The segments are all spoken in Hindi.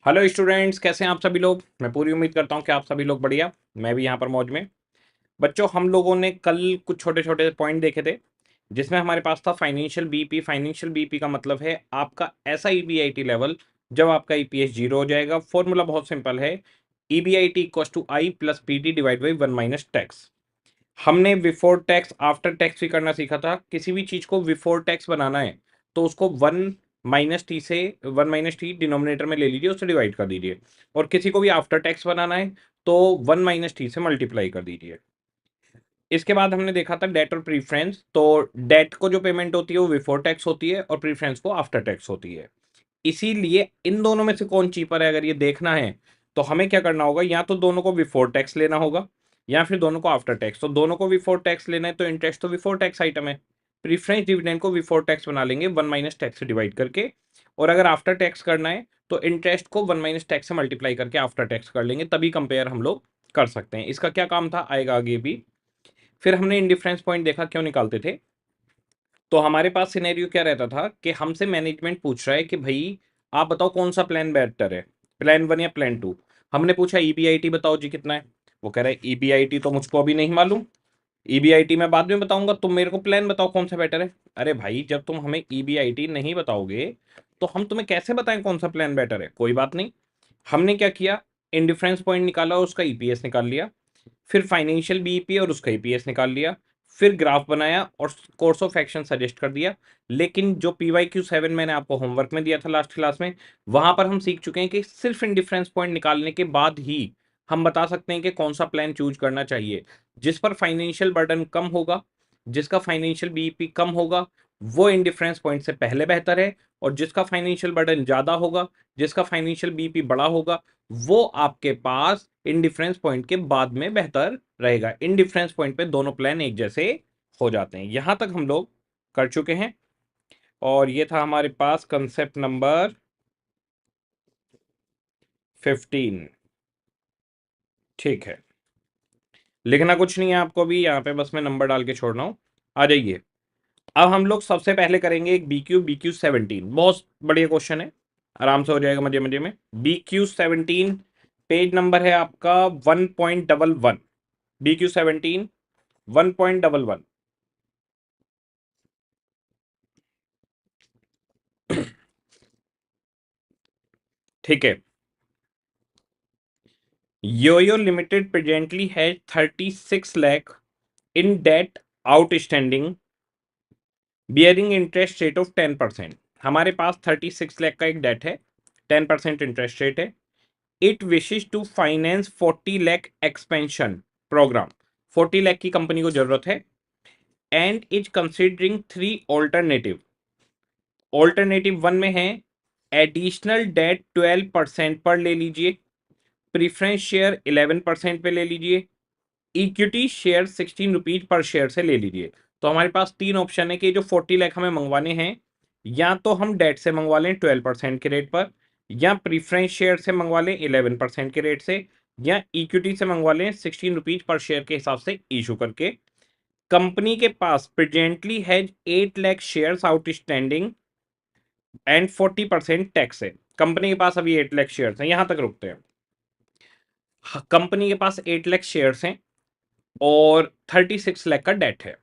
हेलो स्टूडेंट्स, कैसे हैं आप सभी लोग। मैं पूरी उम्मीद करता हूं कि आप सभी लोग बढ़िया। मैं भी यहां पर मौज में। बच्चों, हम लोगों ने कल कुछ छोटे छोटे पॉइंट देखे थे जिसमें हमारे पास था फाइनेंशियल बीपी। फाइनेंशियल बीपी का मतलब है आपका ऐसा ईबीआईटी लेवल जब आपका ईपीएस जीरो हो जाएगा। फॉर्मूला बहुत सिंपल है, EBIT equals to I plus PT divide by one minus tax. हमने बिफोर टैक्स आफ्टर टैक्स भी करना सीखा था। किसी भी चीज को बिफोर टैक्स बनाना है तो उसको वन माइनस टी डिनोमिनेटर में ले लीजिए, उससे डिवाइड कर दीजिए। और किसी को भी आफ्टर टैक्स बनाना है तो वन माइनस टी से मल्टीप्लाई कर दीजिए। इसके बाद हमने देखा था डेट और प्रीफरेंस। तो डेट को जो पेमेंट होती है वो बिफोर टैक्स होती है और प्रीफरेंस को आफ्टर टैक्स होती है। इसीलिए इन दोनों में से कौन चीपर है अगर ये देखना है तो हमें क्या करना होगा, या तो दोनों को बिफोर टैक्स लेना होगा या फिर दोनों को आफ्टर टैक्स। तो दोनों को बिफोर टैक्स लेना है तो इंटरेस्ट तो बिफोर टैक्स आइटम है। प्रीफरेंस डिविडेंड को बिफोर टैक्स बना लेंगे वन माइनस टैक्स से डिवाइड करके। और अगर आफ्टर टैक्स करना है तो इंटरेस्ट को वन माइनस टैक्स से मल्टीप्लाई करके आफ्टर टैक्स कर लेंगे, तभी कंपेयर हम लोग कर सकते हैं। इसका क्या काम था आएगा आगे भी। फिर हमने इंडिफरेंस पॉइंट देखा क्यों निकालते थे। तो हमारे पास सिनेरियो क्या रहता था कि हमसे मैनेजमेंट पूछ रहा है कि भाई आप बताओ कौन सा प्लान बेहतर है, प्लान वन या प्लान टू। हमने पूछा ईबीआईटी बताओ जी कितना है। वो कह रहा है ईबीआईटी तो मुझको अभी नहीं मालूम, ईबीआईटी मैं बाद में बताऊंगा, तुम मेरे को प्लान बताओ कौन सा बेटर है। अरे भाई, जब तुम हमें ईबीआईटी नहीं बताओगे तो हम तुम्हें कैसे बताएं कौन सा प्लान बेटर है। कोई बात नहीं, हमने क्या किया, इंडिफरेंस पॉइंट निकाला और उसका ईपीएस निकाल लिया। फिर फाइनेंशियल बीईपी और उसका ईपीएस निकाल लिया। फिर ग्राफ बनाया और कोर्स ऑफ एक्शन सजेस्ट कर दिया। लेकिन जो PYQ 7 मैंने आपको होमवर्क में दिया था लास्ट क्लास में, वहां पर हम सीख चुके हैं कि सिर्फ इंडिफरेंस पॉइंट निकालने के बाद ही हम बता सकते हैं कि कौन सा प्लान चूज करना चाहिए। जिस पर फाइनेंशियल बर्डन कम होगा, जिसका फाइनेंशियल बीईपी कम होगा, वो इंडिफरेंस पॉइंट से पहले बेहतर है। और जिसका फाइनेंशियल बर्डन ज्यादा होगा, जिसका फाइनेंशियल बीईपी बड़ा होगा, वो आपके पास इंडिफरेंस पॉइंट के बाद में बेहतर रहेगा। इंडिफरेंस पॉइंट पे दोनों प्लान एक जैसे हो जाते हैं। यहां तक हम लोग कर चुके हैं और ये था हमारे पास कंसेप्ट नंबर 15। ठीक है, लिखना कुछ नहीं है आपको भी, यहाँ पे बस मैं नंबर डाल के छोड़ रहा हूं। आ जाइए। अब हम लोग सबसे पहले करेंगे एक BQ17। बहुत बढ़िया क्वेश्चन है, आराम से हो जाएगा मजे मजे में। BQ17 पेज नंबर है आपका 1.11। BQ17 1.11। ठीक है। योयो लिमिटेड प्रेजेंटली है 36 lakh in debt outstanding bearing interest rate of 10%। हमारे पास 36 लाख का एक डेट है, 10% इंटरेस्ट रेट है। It wishes to finance 40 lakh expansion programme. 40 lakh की कंपनी को जरूरत है। And is considering three alternative. Alternative one में है एडिशनल डेट 12% पर ले लीजिए, प्रीफरेंस शेयर 11% पे ले लीजिए, equity share 16 rupees per share से ले लीजिए। तो हमारे पास तीन ऑप्शन है कि जो 40 लाख हमें मंगवाने हैं, या तो हम डेट से मंगवा लें 12% के रेट पर, या प्रीफरेंस शेयर से मंगवा लें 11% के रेट से, या इक्विटी से मंगवा लें 16 रुपीज पर शेयर के हिसाब से इशू करके। कंपनी के पास प्रेजेंटली है 8 lakh share outstanding and 40% tax है। कंपनी के पास अभी 8 लाख शेयर हैं, यहां तक रुकते हैं। कंपनी के पास 8 लाख शेयर्स हैं और 36 लाख का डेट है।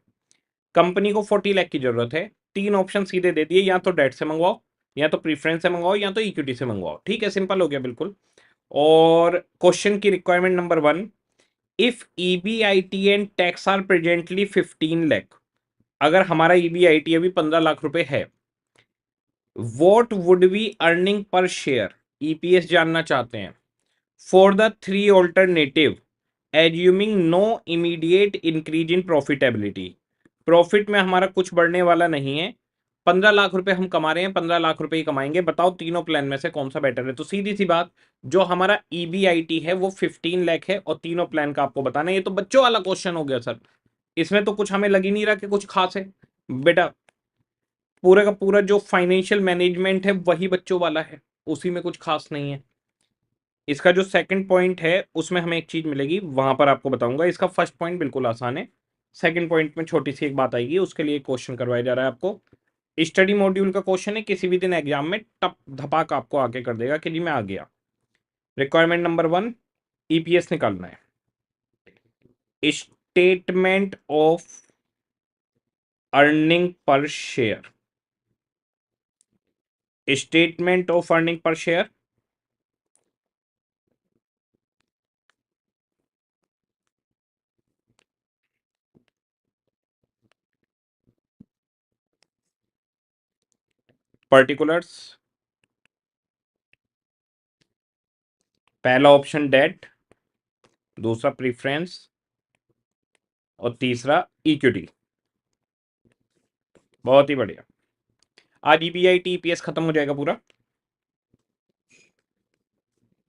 कंपनी को 40 लाख की जरूरत है। तीन ऑप्शन सीधे दे दिए, या तो डेट से मंगवाओ, या तो प्रीफरेंस से मंगवाओ, या तो इक्विटी से मंगवाओ। ठीक है, सिंपल हो गया बिल्कुल। और क्वेश्चन की requirement number 1, if EBIT and tax are presently 15 lakh. अगर हमारा ईबीआईटी अभी 15 लाख रुपए है, what would be earning per share, EPS जानना चाहते हैं। For the three alternative assuming no immediate increase in profitability. Profit में हमारा कुछ बढ़ने वाला नहीं है। 15 लाख रुपए हम कमा रहे हैं, 15 लाख रुपए ही कमाएंगे। बताओ तीनों प्लान में से कौन सा बेटर है। तो सीधी सी बात, जो हमारा ईबीआईटी है वो 15 लाख है और तीनों प्लान का आपको बताना है। ये तो बच्चों वाला क्वेश्चन हो गया सर, इसमें तो कुछ हमें लग ही नहीं रहा कि कुछ खास है बेटा। पूरा का पूरा जो फाइनेंशियल मैनेजमेंट है वही बच्चों वाला है, उसी में कुछ खास नहीं है। इसका जो सेकंड पॉइंट है उसमें हमें एक चीज मिलेगी, वहां पर आपको बताऊंगा। इसका फर्स्ट पॉइंट बिल्कुल आसान है, सेकंड पॉइंट में छोटी सी एक बात आएगी, उसके लिए क्वेश्चन करवाया जा रहा है आपको। स्टडी मॉड्यूल का क्वेश्चन है, किसी भी दिन एग्जाम में टप धपाक आपको आके कर देगा कि जी मैं आ गया। रिक्वायरमेंट नंबर 1 ईपीएस निकालना है, statement of earning per share, statement of earning per share particulars, पहला ऑप्शन डेट, दूसरा प्रीफरेंस और तीसरा इक्विटी। बहुत ही बढ़िया। आज ईबीआईटी ईपीएस खत्म हो जाएगा पूरा।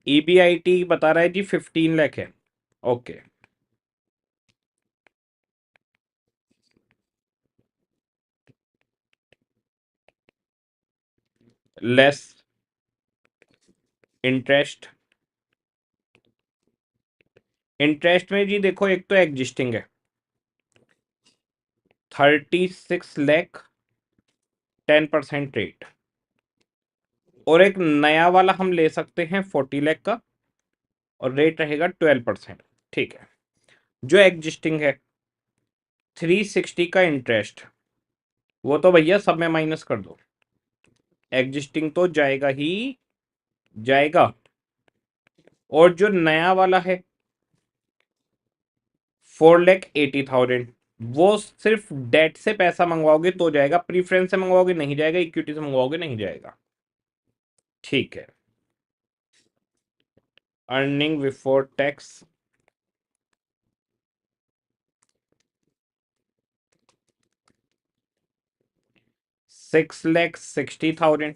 ईबीआईटी बता रहा है जी 15 लाख है। Okay, less interest. इंटरेस्ट में जी देखो, एक तो एग्जिस्टिंग है 36 लाख 10% रेट, और एक नया वाला हम ले सकते हैं 40 लाख का और रेट रहेगा 12%। ठीक है, जो एग्जिस्टिंग है 360 का इंटरेस्ट, वो तो भैया सब में माइनस कर दो, एग्जिस्टिंग तो जाएगा ही जाएगा। और जो नया वाला है 4,80,000, वो सिर्फ डेट से पैसा मंगवाओगे तो जाएगा, प्रीफरेंस से मंगवाओगे नहीं जाएगा, इक्विटी से मंगवाओगे नहीं जाएगा। ठीक है, अर्निंग बिफोर टैक्स 6,60,000।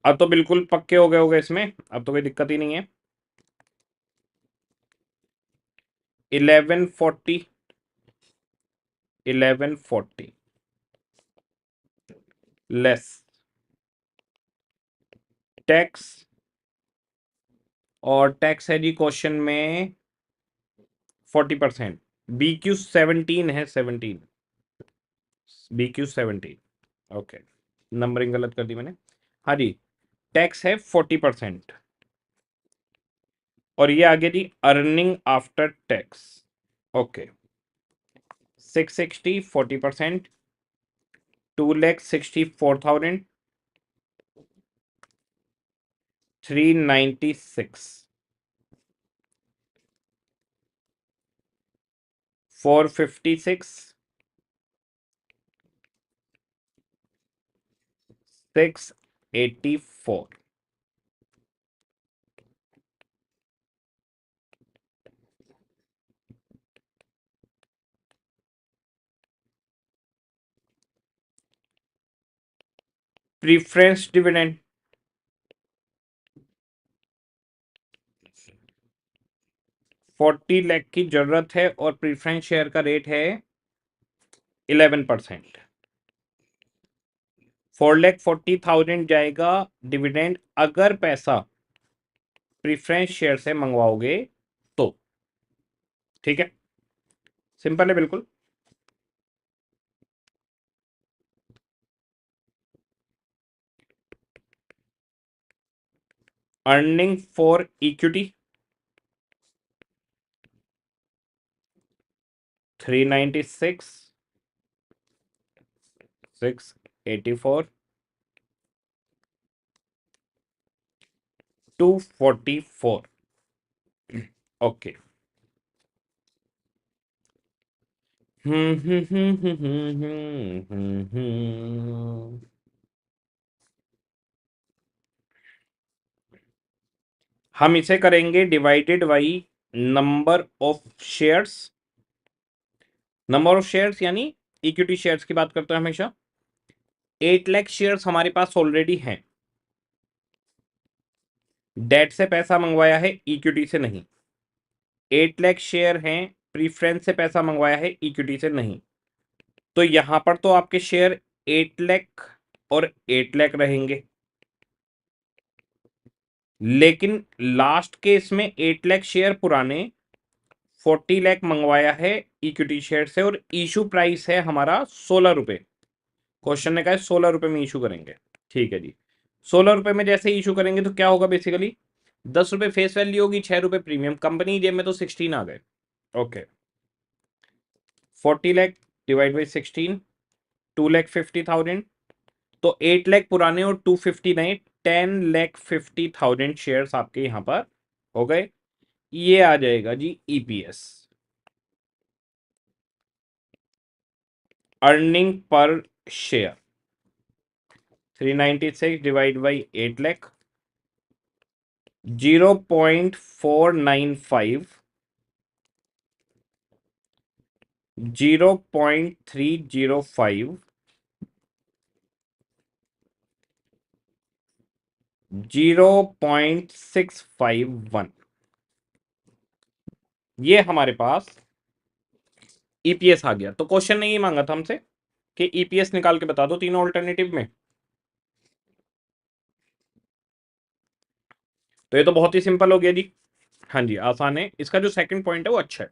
अब तो बिल्कुल पक्के हो गए होगे इसमें, अब तो कोई दिक्कत ही नहीं है। 1140 लेस टैक्स, और टैक्स है जी क्वेश्चन में 40%। BQ 17 है, 17, BQ 17। ओके, नंबरिंग गलत कर दी मैंने। हाँ जी, टैक्स है 40%, और ये आगे जी earning after tax. Okay, 660 40%, 2,64,000 396, 456 684। Preference dividend 40 lakh की जरूरत है और प्रीफरेंस शेयर का रेट है 11%। 4,40,000 जाएगा डिविडेंड, अगर पैसा प्रीफरेंस शेयर से मंगवाओगे तो। ठीक है, सिंपल है बिल्कुल। Earning for equity 396 684 244। ओके, हम इसे करेंगे divided by number of shares. Number of shares यानी इक्विटी शेयर्स की बात करते हैं हमेशा। 8 लाख शेयर्स हमारे पास ऑलरेडी हैं, डेट से पैसा मंगवाया है, इक्विटी से नहीं। 8 लाख शेयर हैं, प्रीफरेंस से पैसा मंगवाया है, इक्विटी से नहीं। तो यहां पर तो आपके शेयर 8 लाख और 8 लाख रहेंगे, लेकिन लास्ट केस में 8 लाख शेयर पुराने, 40 लाख मंगवाया है इक्विटी शेयर से, और इशू प्राइस है हमारा 16 रुपए। क्वेश्चन ने कहा है 16 रुपए में इशू करेंगे। ठीक है जी, 16 रुपए में जैसे इशू करेंगे तो क्या होगा बेसिकली, 10 रुपए फेस वैल्यू होगी, 6 रुपए प्रीमियम, कंपनी जेब में तो 16 आ गए। ओके, 40 लाख डिवाइड बाई 16, 2,50,000, तो 8 लाख पुराने और 250 नए, 10,50,000 शेयर्स आपके यहां पर हो गए। ये आ जाएगा जी EPS, earning per share, 396 divide by 8 lakh, 0.495, 0.305, 0.651, ये हमारे पास ईपीएस आ गया। तो क्वेश्चन ने ये मांगा था हमसे कि ईपीएस निकाल के बता दो तीनों ऑल्टरनेटिव में। तो ये तो बहुत ही सिंपल हो गया जी। हाँ जी, आसान है। इसका जो सेकंड पॉइंट है वो अच्छा है।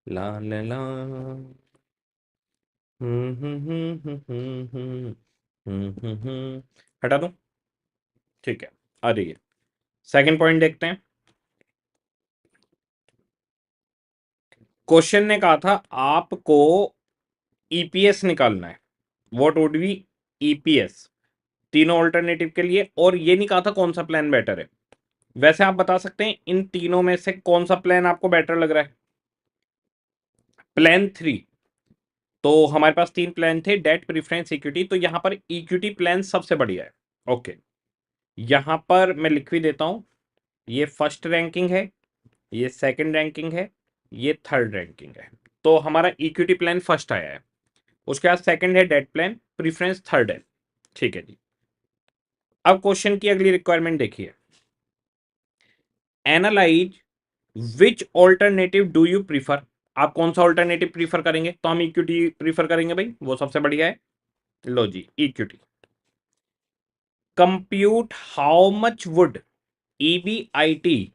ला ला ला, हटा दूं? ठीक है, आ जाइए, सेकंड पॉइंट देखते हैं। क्वेश्चन ने कहा था आपको ईपीएस निकालना है, व्हाट वुड बी ईपीएस तीनों ऑल्टरनेटिव के लिए, और ये नहीं कहा था कौन सा प्लान बेटर है। वैसे आप बता सकते हैं इन तीनों में से कौन सा प्लान आपको बेटर लग रहा है। प्लान 3, तो हमारे पास 3 प्लान थे, डेट, प्रीफरेंस, इक्विटी, तो यहां पर इक्विटी प्लान सबसे बढ़िया है। ओके, यहां पर मैं लिख भी देता हूं, ये फर्स्ट रैंकिंग है, ये सेकंड रैंकिंग है, ये थर्ड रैंकिंग है। तो हमारा इक्विटी प्लान फर्स्ट आया है, उसके बाद सेकंड है डेट प्लान, प्रीफरेंस थर्ड है। ठीक है जी। अब क्वेश्चन की अगली रिक्वायरमेंट देखिए, analyse which alternative do you prefer. आप कौन सा ऑल्टरनेटिव प्रीफर करेंगे? तो हम इक्विटी प्रीफर करेंगे भाई, वो सबसे बढ़िया है। लो जी, equity. Compute how much would EBIT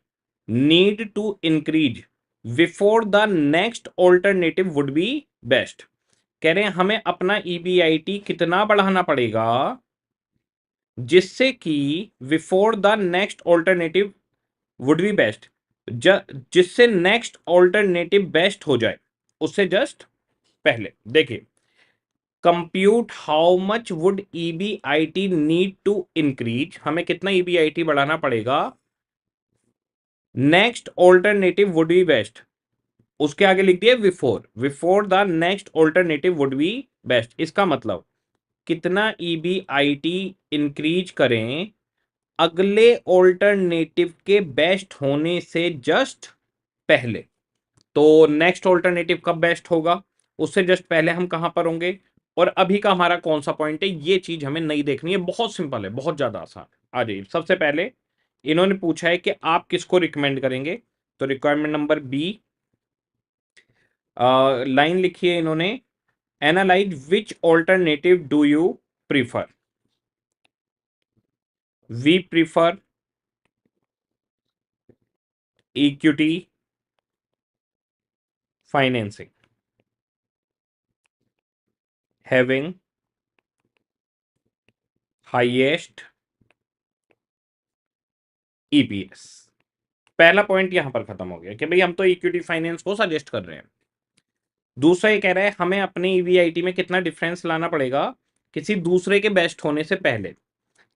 need to increase before the next alternative would be best. कह रहे हैं हमें अपना ईबीआईटी कितना बढ़ाना पड़ेगा जिससे कि before the next alternative would be best, जिससे नेक्स्ट ऑल्टरनेटिव बेस्ट हो जाए उससे जस्ट पहले। देखिए, compute how much would EBIT need to increase, हमें कितना ईबीआईटी बढ़ाना पड़ेगा next alternative would be best, उसके आगे लिख दिया before, before the next alternative would be best. इसका मतलब कितना ईबीआईटी इंक्रीज करें अगले ऑल्टरनेटिव के बेस्ट होने से जस्ट पहले। तो नेक्स्ट ऑल्टरनेटिव कब बेस्ट होगा, उससे जस्ट पहले हम कहां पर होंगे, और अभी का हमारा कौन सा पॉइंट है, ये चीज हमें नहीं देखनी है। बहुत सिंपल है, बहुत ज्यादा आसान है। आ जाइए, सबसे पहले इन्होंने पूछा है कि आप किसको रिकमेंड करेंगे, तो रिक्वायरमेंट नंबर बी, लाइन लिखी है इन्होंने, analyse which alternative do you prefer. We prefer equity financing having highest EPS. पहला पॉइंट यहां पर खत्म हो गया कि भाई हम तो इक्विटी फाइनेंस को सजेस्ट कर रहे हैं। दूसरा ये कह रहा है हमें अपने ईवीआईटी में कितना डिफरेंस लाना पड़ेगा किसी दूसरे के बेस्ट होने से पहले।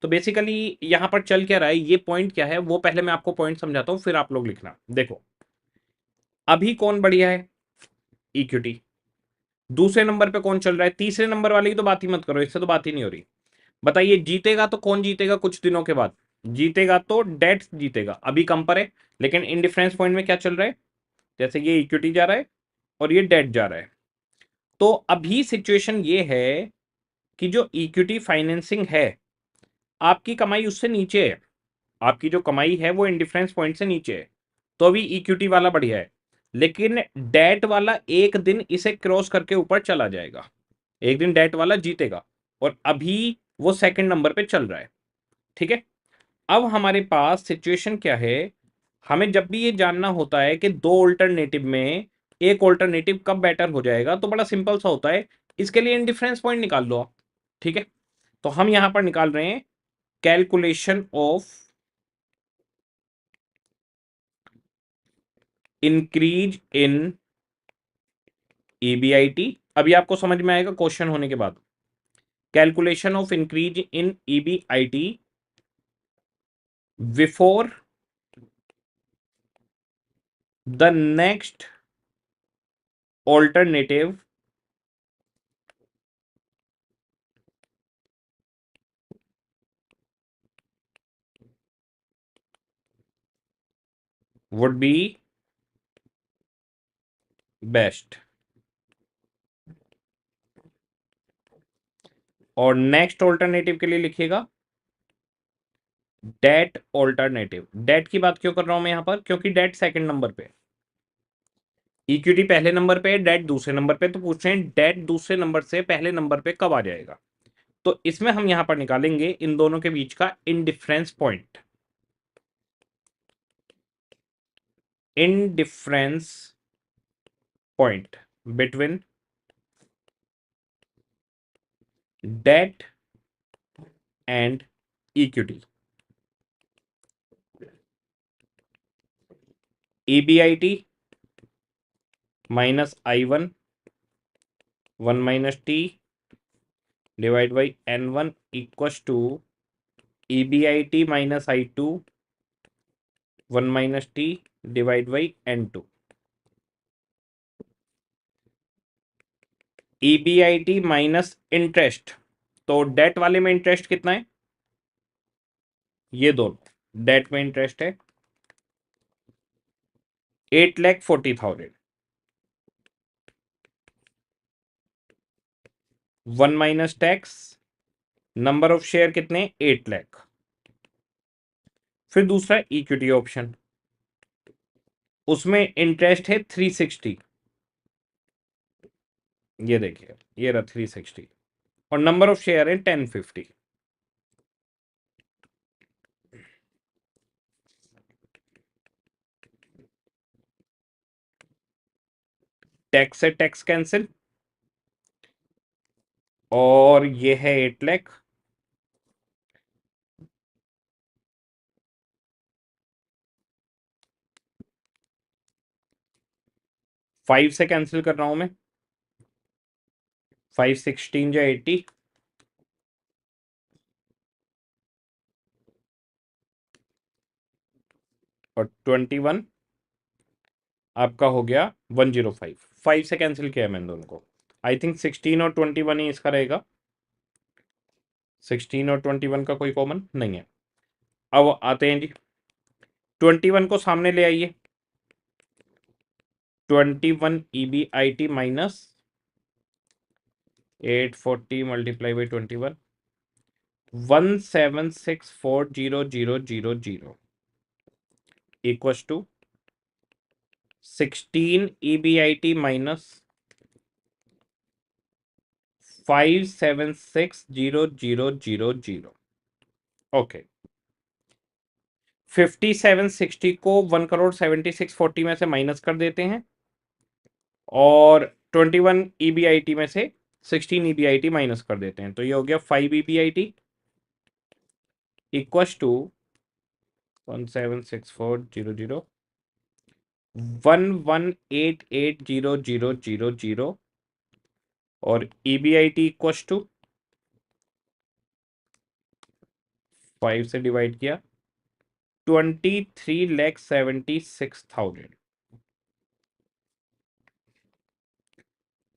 तो बेसिकली यहां पर चल क्या रहा है, ये पॉइंट क्या है वो पहले मैं आपको पॉइंट समझाता हूं, फिर आप लोग लिखना। देखो, अभी कौन बढ़िया है, इक्विटी। दूसरे नंबर पे कौन चल रहा है, तीसरे नंबर वाले की तो बात ही मत करो, इससे तो बात ही नहीं हो रही। बताइए, जीतेगा तो कौन जीतेगा कुछ दिनों के बाद? जीतेगा तो डेट जीतेगा, अभी कम पर है, लेकिन इन डिफरेंस पॉइंट में क्या चल रहा है, जैसे ये इक्विटी जा रहा है और ये डेट जा रहा है। तो अभी सिचुएशन ये है कि जो इक्विटी फाइनेंसिंग है आपकी कमाई उससे नीचे है, आपकी जो कमाई है वो इंडिफरेंस पॉइंट से नीचे है, तो अभी इक्विटी वाला बढ़िया है। लेकिन डेट वाला एक दिन इसे क्रॉस करके ऊपर चला जाएगा, एक दिन डेट वाला जीतेगा, और अभी वो सेकंड नंबर पे चल रहा है। ठीक है, अब हमारे पास सिचुएशन क्या है, हमें जब भी ये जानना होता है कि दो ऑल्टरनेटिव में एक ऑल्टरनेटिव कब बेटर हो जाएगा, तो बड़ा सिंपल सा होता है, इसके लिए इंडिफरेंस पॉइंट निकाल लो आप। ठीक है, तो हम यहां पर निकाल रहे हैं calculation of increase in EBIT. अभी आपको समझ में आएगा क्वेश्चन होने के बाद। Calculation of increase in EBIT before the next alternative would be best. और नेक्स्ट ऑल्टरनेटिव के लिए लिखिएगा डेट ऑल्टरनेटिव। डेट की बात क्यों कर रहा हूं मैं यहां पर, क्योंकि डेट सेकंड नंबर पे, इक्विटी पहले नंबर पे, डेट दूसरे नंबर पे। तो पूछ रहे हैं डेट दूसरे नंबर से पहले नंबर पे कब आ जाएगा। तो इसमें हम यहां पर निकालेंगे इन दोनों के बीच का indifference point. Indifference point between debt and equity. EBIT minus I1 1 minus T divide by N1 equals to EBIT minus I2 1 minus T divide by N2। EBIT minus interest, तो डेट वाले में इंटरेस्ट कितना है, ये दोनों डेट में इंटरेस्ट है 8,40,000। 1 minus tax, number of share कितने 8 लाख। फिर दूसरा इक्विटी ऑप्शन, उसमें इंटरेस्ट है 360, ये देखिए ये रहा 360, और नंबर ऑफ शेयर है 1050। टैक्स से टैक्स कैंसिल, और ये है 8 लाख। फाइव से कैंसिल कर रहा हूं मैं, 5 16 या 80, और 21 आपका हो गया 105। 5 से कैंसिल किया है मैंने दोनों को। आई थिंक 16 और 21 ही इसका रहेगा। 16 और 21 का कोई कॉमन नहीं है। अब आते हैं जी, 21 को सामने ले आइए। 21 EBIT minus 840 multiply by 21 17640000 equals to 16 EBIT minus 576000। Okay, 5760 को 1,76,40 में से माइनस कर देते हैं, और 21 ईबीआईटी में से 16 ईबीआईटी माइनस कर देते हैं, तो ये हो गया 5 ईबीआईटी इक्वस टू 176400 11880000, और ईबीआईटी इक्वस टू 5 से डिवाइड किया 23,76,000।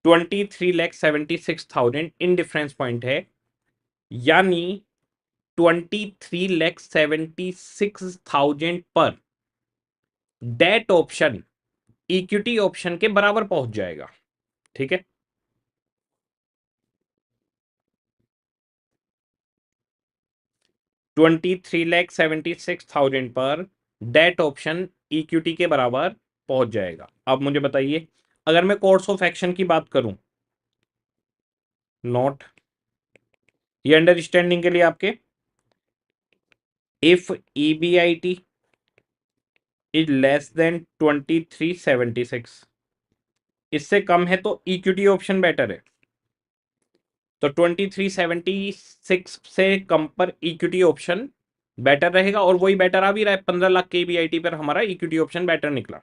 23,76,000 इन डिफरेंस पॉइंट है, यानी 23,76,000 पर डेट ऑप्शन इक्विटी ऑप्शन के बराबर पहुंच जाएगा। ठीक है, 23,76,000 पर डेट ऑप्शन इक्विटी के बराबर पहुंच जाएगा। अब मुझे बताइए, अगर मैं कोर्स ऑफ एक्शन की बात करूं, नोट ये अंडरस्टैंडिंग के लिए आपके, if EBIT is less than 2376, इससे कम है तो इक्विटी ऑप्शन बेटर है। तो 2376 से कम पर इक्विटी ऑप्शन बेटर रहेगा, और वही बेटर आ भी रहा है। 15 लाख के ईबीआईटी पर हमारा इक्विटी ऑप्शन बेटर निकला।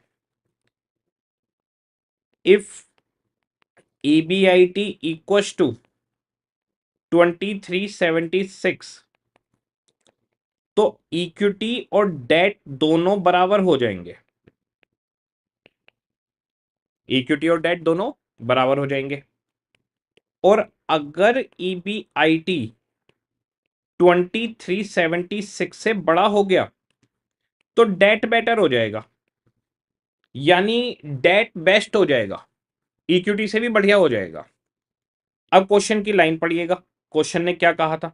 इफ ईबीआईटी इक्वल्स टू 2376, तो इक्विटी और डेट दोनों बराबर हो जाएंगे। इक्विटी और डेट दोनों बराबर हो जाएंगे। और अगर ईबीआईटी 2376 से बड़ा हो गया तो डेट बेटर हो जाएगा, यानी डेट बेस्ट हो जाएगा, इक्विटी से भी बढ़िया हो जाएगा। अब क्वेश्चन की लाइन पढ़िएगा, क्वेश्चन ने क्या कहा था।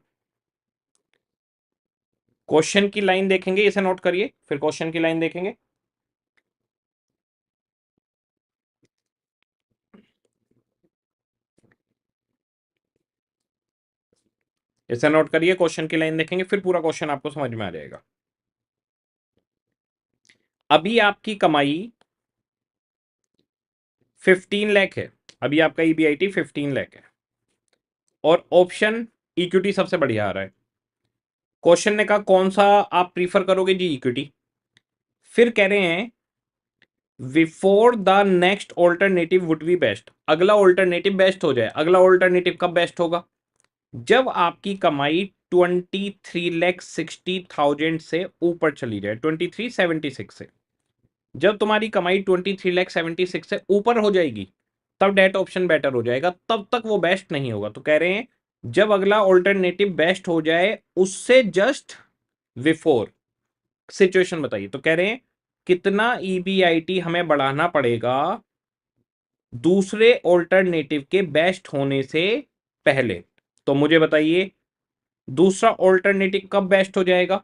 क्वेश्चन की लाइन देखेंगे, इसे नोट करिए, फिर क्वेश्चन की लाइन देखेंगे। इसे नोट करिए, क्वेश्चन की लाइन देखेंगे, फिर पूरा क्वेश्चन आपको समझ में आ जाएगा। अभी आपकी कमाई 15 लाख है, अभी आपका ईबीआईटी 15 लाख है, और ऑप्शन इक्विटी सबसे बढ़िया आ रहा है। क्वेश्चन ने कहा कौन सा आप प्रीफर करोगे जी, इक्विटी। फिर कह रहे हैं before the next alternative would be best, अगला ऑल्टरनेटिव बेस्ट हो जाए। अगला ऑल्टरनेटिव कब बेस्ट होगा, जब आपकी कमाई 23,60,000 से ऊपर चली जाए, 2376 से। जब तुम्हारी कमाई 23,76 से ऊपर हो जाएगी तब डेट ऑप्शन बेटर हो जाएगा, तब तक वो बेस्ट नहीं होगा। तो कह रहे हैं जब अगला ऑल्टरनेटिव बेस्ट हो जाए उससे जस्ट बिफोर सिचुएशन बताइए। तो कह रहे हैं कितना ईबीआईटी हमें बढ़ाना पड़ेगा दूसरे ऑल्टरनेटिव के बेस्ट होने से पहले। तो मुझे बताइए दूसरा ऑल्टरनेटिव कब बेस्ट हो जाएगा।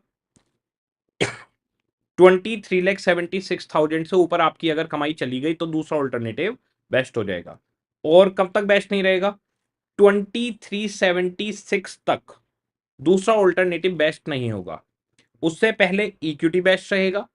23,76,000 से ऊपर आपकी अगर कमाई चली गई तो दूसरा ऑल्टरनेटिव बेस्ट हो जाएगा। और कब तक बेस्ट नहीं रहेगा, 2376 तक दूसरा ऑल्टरनेटिव बेस्ट नहीं होगा। उससे पहले इक्विटी बेस्ट रहेगा।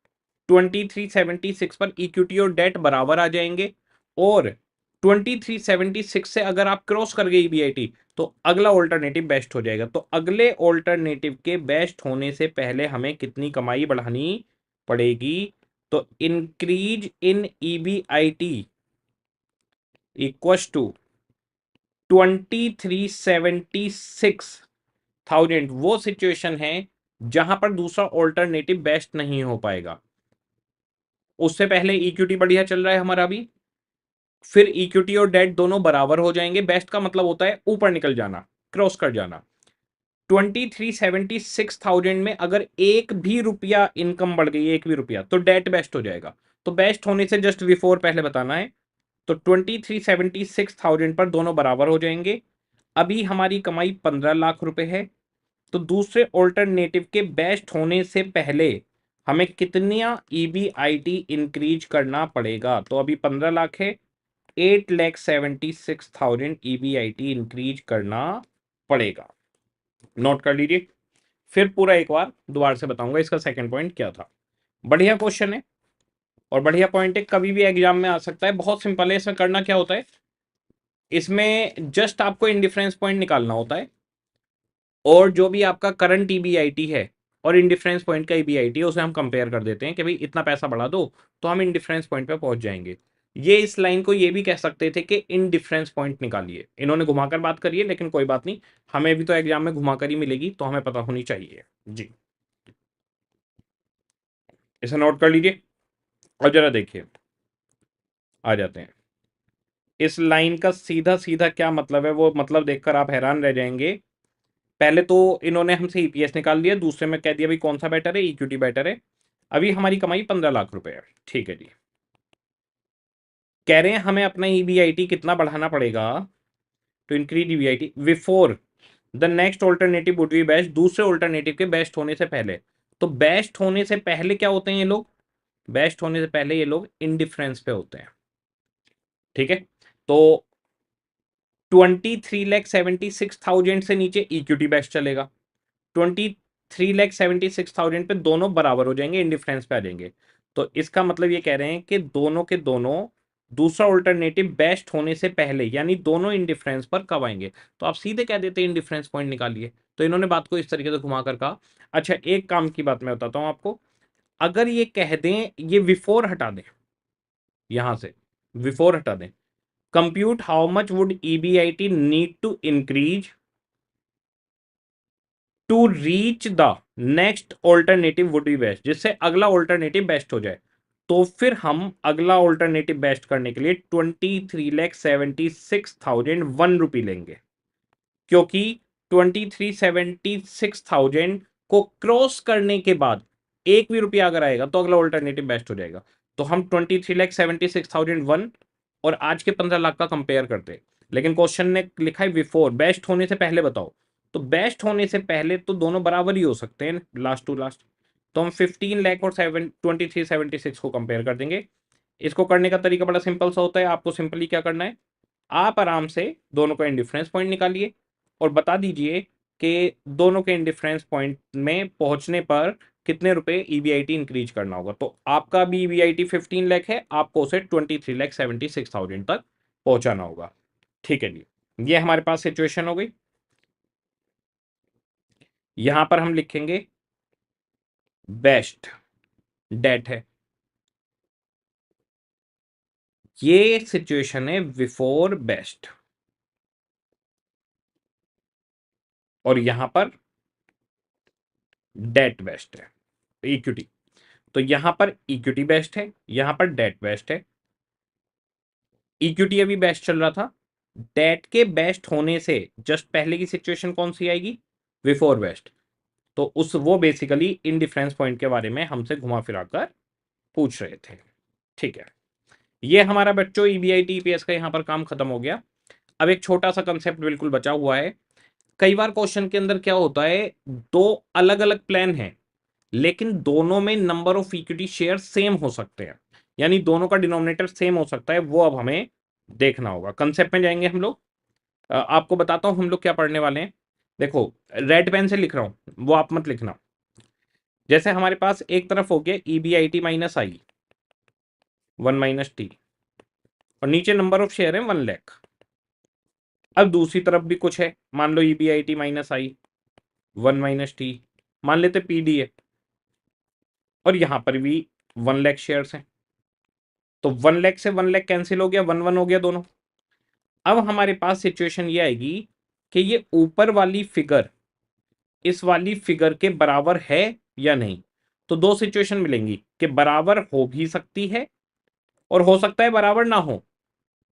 2376 पर इक्विटी और डेट बराबर आ जाएंगे, और 2376 से अगर आप क्रॉस कर गए ईबीआईटी तो अगला ऑल्टरनेटिव बेस्ट हो जाएगा। तो अगले ऑल्टरनेटिव के बेस्ट होने से पहले हमें कितनी कमाई बढ़ानी पड़ेगी, तो increase in EBIT equals to 23,76,000 वो सिचुएशन है जहां पर दूसरा ऑल्टरनेटिव बेस्ट नहीं हो पाएगा। उससे पहले इक्विटी बढ़िया चल रहा है हमारा अभी, फिर इक्विटी और डेट दोनों बराबर हो जाएंगे। बेस्ट का मतलब होता है ऊपर निकल जाना, क्रॉस कर जाना। 23,76,000 में अगर एक भी रुपया इनकम बढ़ गई, एक भी रुपया, तो डेट बेस्ट हो जाएगा। तो बेस्ट होने से जस्ट बिफोर पहले बताना है। तो 23,76,000 पर दोनों बराबर हो जाएंगे। अभी हमारी कमाई 15 लाख रुपए है, तो दूसरे ऑल्टरनेटिव के बेस्ट होने से पहले हमें कितना ईबीआईटी इंक्रीज करना पड़ेगा। तो अभी 15 लाख है, 8,76,000 ईबीआईटी इंक्रीज करना पड़ेगा। नोट कर लीजिए, फिर पूरा एक बार दोबारा से बताऊंगा इसका सेकंड पॉइंट क्या था। बढ़िया क्वेश्चन है और बढ़िया पॉइंट है, कभी भी एग्जाम में आ सकता है। बहुत सिंपल है, इसमें करना क्या होता है, इसमें जस्ट आपको इंडिफरेंस पॉइंट निकालना होता है, और जो भी आपका करंट ईबीआईटी है और इंडिफरेंस पॉइंट का ईबीआईटी है उसे हम कंपेयर कर देते हैं कि भाई इतना पैसा बढ़ा दो तो हम इंडिफरेंस पॉइंट पे पहुंच जाएंगे। ये इस लाइन को ये भी कह सकते थे कि इंडिफरेंस पॉइंट निकालिए, इन्होंने घुमाकर बात करी है, लेकिन कोई बात नहीं, हमें भी तो एग्जाम में घुमाकर ही मिलेगी, तो हमें पता होनी चाहिए जी। इसे नोट कर लीजिए और जरा देखिए, आ जाते हैं इस लाइन का सीधा सीधा क्या मतलब है, वो मतलब देखकर आप हैरान रह जाएंगे। पहले तो इन्होंने हमसे ईपीएस निकाल लिया, दूसरे में कह दिया भाई कौन सा बेटर है, इक्विटी बेटर है। अभी हमारी कमाई 15 लाख रुपए है, ठीक है जी। कह रहे हैं हमें अपना ईबीआईटी कितना बढ़ाना पड़ेगा, to increase EBIT before the next alternative would be best, दूसरे ऑल्टरनेटिव के बेस्ट होने से पहले। तो बेस्ट होने से पहले क्या होते हैं ये लोग, बेस्ट होने से पहले ये लोग इंडिफरेंस पे होते हैं, ठीक है। तो 23,76,000 से नीचे इक्विटी बेस्ट चलेगा, 23,76,000 पे दोनों बराबर हो जाएंगे, इंडिफरेंस पे आ जाएंगे। तो इसका मतलब ये कह रहे हैं कि दोनों के दोनों दूसरा ऑल्टरनेटिव बेस्ट होने से पहले यानी दोनों इंडिफरेंस पर कब आएंगे। तो आप सीधे कह देते इंडिफरेंस पॉइंट निकालिए। तो इन्होंने बात को इस तरीके से घुमा कर कहा। अच्छा, एक काम की बात मैं बताता हूं आपको, अगर ये कह दें, ये बिफोर हटा दें, यहां से बिफोर हटा दें, compute how much would EBIT need to increase to reach the next alternative would be best, जिससे अगला ऑल्टरनेटिव बेस्ट हो जाए। तो फिर हम अगला ऑल्टरनेटिव बेस्ट करने के लिए 23,76,001 लेंगे, क्योंकि 23,76,000 को क्रॉस करने के बाद एक भी रुपया अगर आएगा तो अगला ऑल्टरनेटिव बेस्ट हो जाएगा। तो हम 23,76,001 और आज के 15 लाख का कंपेयर करते हैं। लेकिन क्वेश्चन ने लिखा है बिफोर, बेस्ट होने से पहले बताओ। तो बेस्ट होने से पहले तो दोनों बराबर ही हो सकते हैं लास्ट टू लास्ट। तो हम 15 लाख और 23,76 को कंपेयर कर देंगे। इसको करने का तरीका बड़ा सिंपल सा होता है। आपको सिंपली क्या करना है, आप आराम से दोनों का इंडिफरेंस पॉइंट निकालिए और बता दीजिए कि दोनों के इंडिफरेंस पॉइंट में पहुंचने पर कितने रुपए ईबीआईटी इंक्रीज करना होगा। तो आपका भी ईबीआईटी 15 लाख है, आपको उसे 23,76,000 तक पहुंचाना होगा। ठीक है जी, ये हमारे पास सिचुएशन हो गई। यहां पर हम लिखेंगे बेस्ट डेट है, ये सिचुएशन है बिफोर बेस्ट, और यहां पर डेट बेस्ट है, इक्विटी। तो यहां पर इक्विटी बेस्ट है, यहां पर डेट बेस्ट है। इक्विटी अभी बेस्ट चल रहा था, डेट के बेस्ट होने से जस्ट पहले की सिचुएशन कौन सी आएगी, बिफोर बेस्ट। तो उस वो बेसिकली इन डिफरेंस पॉइंट के बारे में हमसे घुमा फिरा कर पूछ रहे थे। ठीक है, ये हमारा बच्चों ईबीआईटी ईपीएस का यहां पर काम खत्म हो गया। अब एक छोटा सा कंसेप्ट बिल्कुल बचा हुआ है। कई बार क्वेश्चन के अंदर क्या होता है, दो अलग अलग प्लान हैं लेकिन दोनों में number of equity share same हो सकते हैं, यानी दोनों का डिनोमिनेटर सेम हो सकता है। वो अब हमें देखना होगा। कंसेप्ट में जाएंगे हम लोग। आपको बताता हूं हम लोग क्या पढ़ने वाले हैं। देखो, रेड पेन से लिख रहा हूं, वो आप मत लिखना। जैसे हमारे पास एक तरफ हो गया ईबीआईटी माइनस आई 1 - टी, और नीचे नंबर ऑफ शेयर है 1 लाख। अब दूसरी तरफ भी कुछ है, मान लो ईबीआईटी माइनस आई 1 - टी, मान लेते पीडी है, और यहां पर भी 1 लाख शेयर्स हैं। तो 1 लाख से 1 लाख कैंसिल हो गया, 1 1 हो गया दोनों। अब हमारे पास सिचुएशन ये आएगी कि ये ऊपर वाली फिगर इस वाली फिगर के बराबर है या नहीं। तो दो सिचुएशन मिलेंगी कि बराबर हो भी सकती है और हो सकता है बराबर ना हो।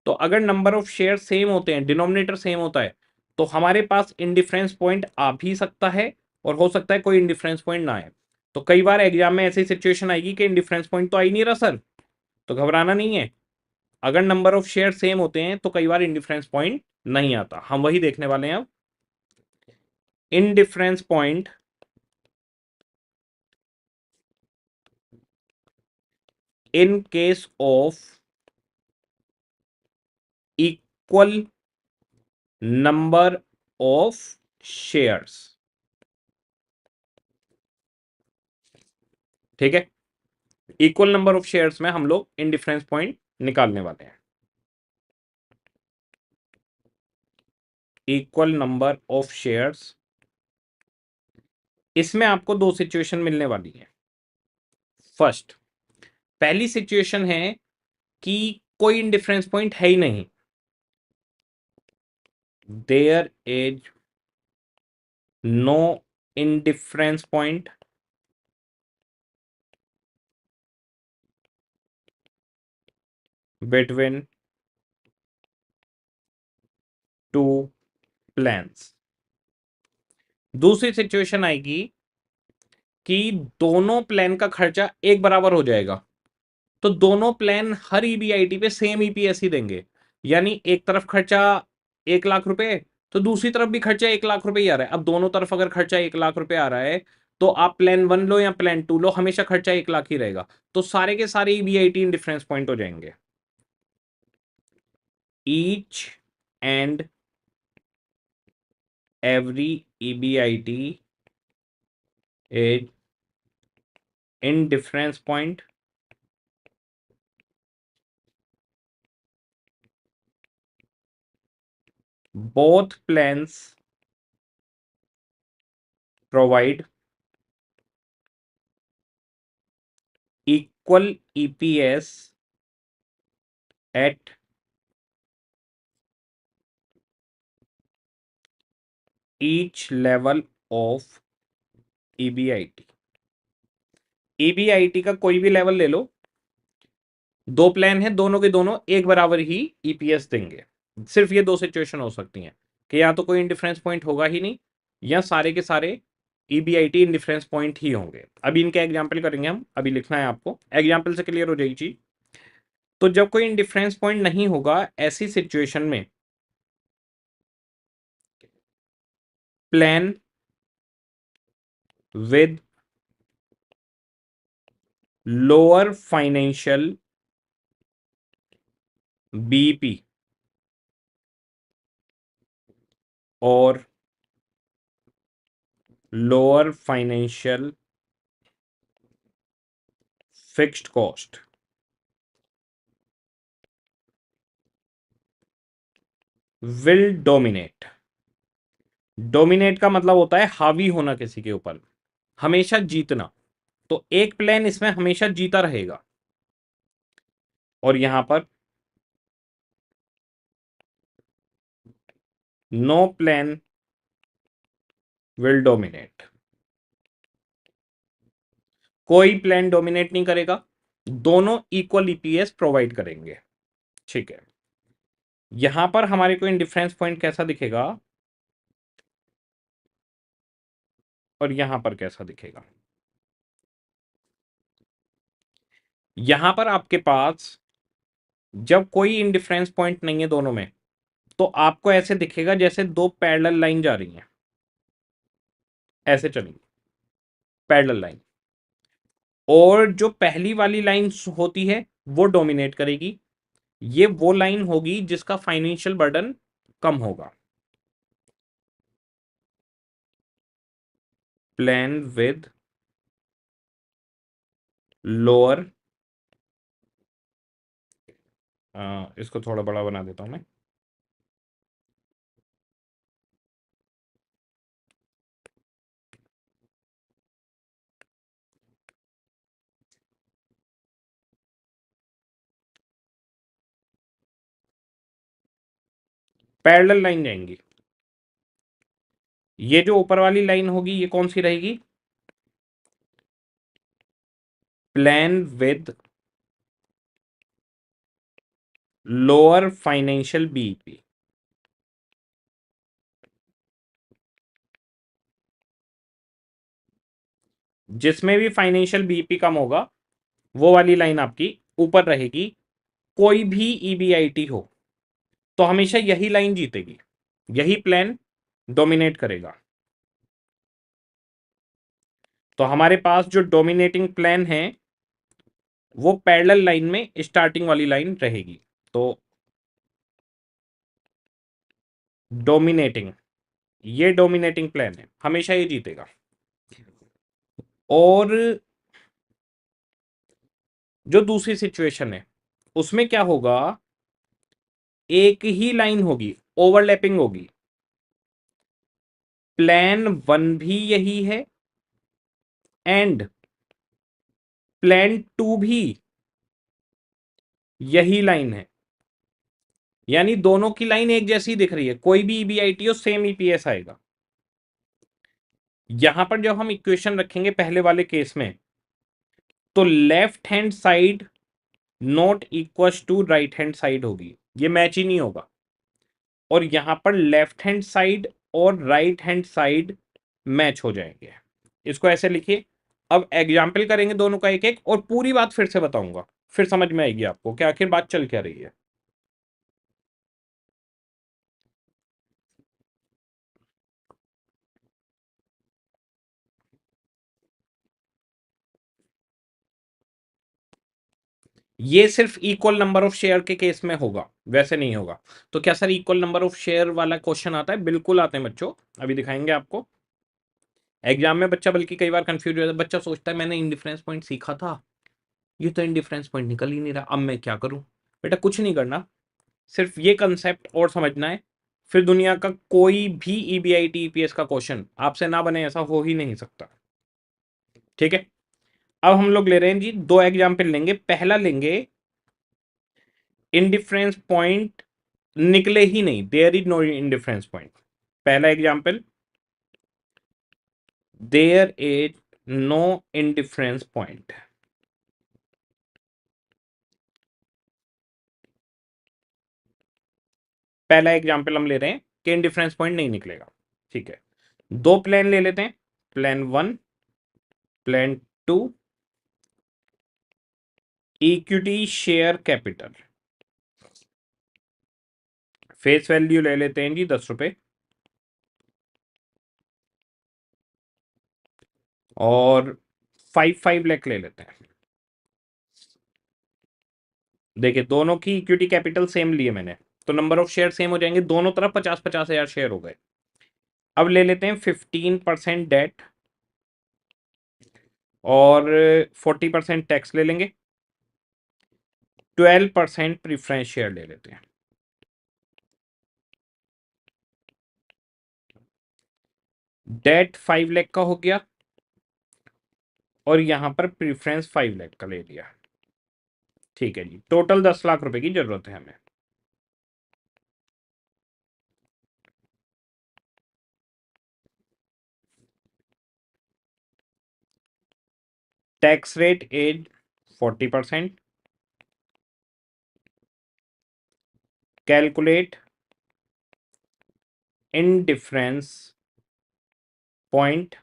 तो अगर नंबर ऑफ शेयर सेम होते हैं, डिनोमिनेटर सेम होता है, तो हमारे पास इंडिफरेंस पॉइंट आ भी सकता है और हो सकता है कोई इंडिफरेंस पॉइंट ना आए। तो कई बार एग्जाम में ऐसी सिचुएशन आएगी कि इंडिफरेंस पॉइंट तो आ ही नहीं रहा सर, तो घबराना नहीं है। अगर नंबर ऑफ शेयर सेम होते हैं तो कई बार इंडिफरेंस पॉइंट नहीं आता। हम वही देखने वाले हैं अब। Indifference point in case of equal number of shares. ठीक है, इक्वल नंबर ऑफ शेयर्स में हम लोग इंडिफरेंस पॉइंट निकालने वाले हैं। इक्वल नंबर ऑफ शेयर्स, इसमें आपको दो सिचुएशन मिलने वाली है। फर्स्ट, पहली सिचुएशन है कि कोई इंडिफरेंस पॉइंट है ही नहीं, there is no indifference point between two plans. दूसरी सिचुएशन आएगी कि दोनों प्लान का खर्चा एक बराबर हो जाएगा। तो दोनों प्लान हर ईबीआईटी पे सेम ईपीएस ही देंगे, यानी एक तरफ खर्चा 1 लाख रुपए, तो दूसरी तरफ भी खर्चा 1 लाख रुपए ही आ रहा है। अब दोनों तरफ अगर खर्चा 1 लाख रुपए आ रहा है तो आप प्लान 1 लो या प्लान 2 लो, हमेशा खर्चा 1 लाख ही रहेगा। तो सारे के सारे ईबीआईटी इंडिफरेंस पॉइंट हो जाएंगे। Each and every EBIT is in difference point both plans provide equal EPS at each level of EBIT। EBIT का कोई भी लेवल ले लो, दो प्लान है, दोनों के दोनों एक बराबर ही ईपीएस देंगे। सिर्फ ये दो सिचुएशन हो सकती हैं कि या तो कोई इंडिफरेंस पॉइंट होगा ही नहीं, या सारे के सारे ईबीआईटी इंडिफरेंस पॉइंट ही होंगे। अभी इनके एग्जाम्पल करेंगे हम, अभी लिखना है आपको, एग्जाम्पल से क्लियर हो जाएगी चीज। तो जब कोई इंडिफरेंस पॉइंट नहीं होगा, ऐसी सिचुएशन में plan with lower financial BP और lower financial fixed cost will dominate. Dominate का मतलब होता है हावी होना किसी के ऊपर, हमेशा जीतना। तो एक प्लान इसमें हमेशा जीता रहेगा, और यहां पर नो प्लान विल डोमिनेट। कोई प्लान डोमिनेट नहीं करेगा, दोनों इक्वल ईपीएस प्रोवाइड करेंगे। ठीक है, यहां पर हमारे को इंडिफरेंस पॉइंट कैसा दिखेगा और यहां पर कैसा दिखेगा। यहां पर आपके पास जब कोई इंडिफरेंस पॉइंट नहीं है दोनों में, तो आपको ऐसे दिखेगा जैसे दो पैरेलल लाइन जा रही हैं, ऐसे चलेंगी पैरेलल लाइन, और जो पहली वाली लाइन होती है वो डोमिनेट करेगी। ये वो लाइन होगी जिसका फाइनेंशियल बर्डन कम होगा। प्लान विद लोअर, इसको थोड़ा बड़ा बना देता हूं मैं, पैरेलल लाइन जाएंगी। ये जो ऊपर वाली लाइन होगी ये कौन सी रहेगी, plan with lower financial BEP. जिसमें भी फाइनेंशियल बीईपी कम होगा वो वाली लाइन आपकी ऊपर रहेगी। कोई भी ईबीआईटी हो तो हमेशा यही लाइन जीतेगी, यही प्लान डोमिनेट करेगा। तो हमारे पास जो डोमिनेटिंग प्लान है वो पैरेलल लाइन में स्टार्टिंग वाली लाइन रहेगी। तो डोमिनेटिंग, ये डोमिनेटिंग प्लान है, हमेशा ये जीतेगा। और जो दूसरी सिचुएशन है उसमें क्या होगा, एक ही लाइन होगी, ओवरलैपिंग होगी। प्लान वन भी यही है एंड प्लान टू भी यही लाइन है, यानी दोनों की लाइन एक जैसी दिख रही है, कोई भी ईबीआईटी हो सेम ईपीएस आएगा। यहां पर जब हम इक्वेशन रखेंगे पहले वाले केस में, तो left hand side not equal to right hand side होगी, ये मैच ही नहीं होगा। और यहां पर लेफ्ट हैंड साइड और राइट हैंड साइड मैच हो जाएंगे। इसको ऐसे लिखिए। अब एग्जाम्पल करेंगे दोनों का एक एक, और पूरी बात फिर से बताऊंगा, फिर समझ में आएगी आपको कि आखिर बात चल क्या रही है। ये सिर्फ इक्वल नंबर ऑफ शेयर के केस में होगा, वैसे नहीं होगा। तो क्या sir equal number of share वाला क्वेश्चन आता है? बिल्कुल आते हैं बच्चों, अभी दिखाएंगे आपको। एग्जाम में बच्चा बल्कि कई बार कंफ्यूज हो जाता है, बच्चा सोचता है मैंने इंडिफरेंस पॉइंट सीखा था, ये तो इंडिफरेंस पॉइंट निकल ही नहीं रहा, अब मैं क्या करूं? बेटा कुछ नहीं करना, सिर्फ ये कंसेप्ट और समझना है फिर दुनिया का कोई भी ईबीआईटी ईपीएस का क्वेश्चन आपसे ना बने, ऐसा हो ही नहीं सकता। ठीक है, अब हम लोग ले रहे हैं जी, दो एग्जाम्पल लेंगे। पहला लेंगे इंडिफरेंस पॉइंट निकले ही नहीं, there is no indifference point. पहला example, there is no indifference point. पहला एग्जाम्पल हम ले रहे हैं कि इंडिफरेंस पॉइंट नहीं निकलेगा। ठीक है, दो प्लान ले लेते हैं, plan 1, plan 2, equity share capital. Face value ले लेते हैं जी 10 रुपए, और 5 लाख ले लेते हैं। देखिए दोनों की इक्विटी कैपिटल सेम लिए मैंने, तो नंबर ऑफ शेयर सेम हो जाएंगे, दोनों तरफ 50-50 हजार शेयर हो गए। अब ले लेते हैं 15% डेट और 40% टैक्स ले लेंगे, 12% प्रीफरेंस शेयर ले लेते हैं। डेट 5 लाख का हो गया और यहां पर प्रीफरेंस 5 लाख का ले लिया। ठीक है जी, टोटल 10 लाख रुपए की जरूरत है हमें। Tax rate is 40%। Calculate indifference point,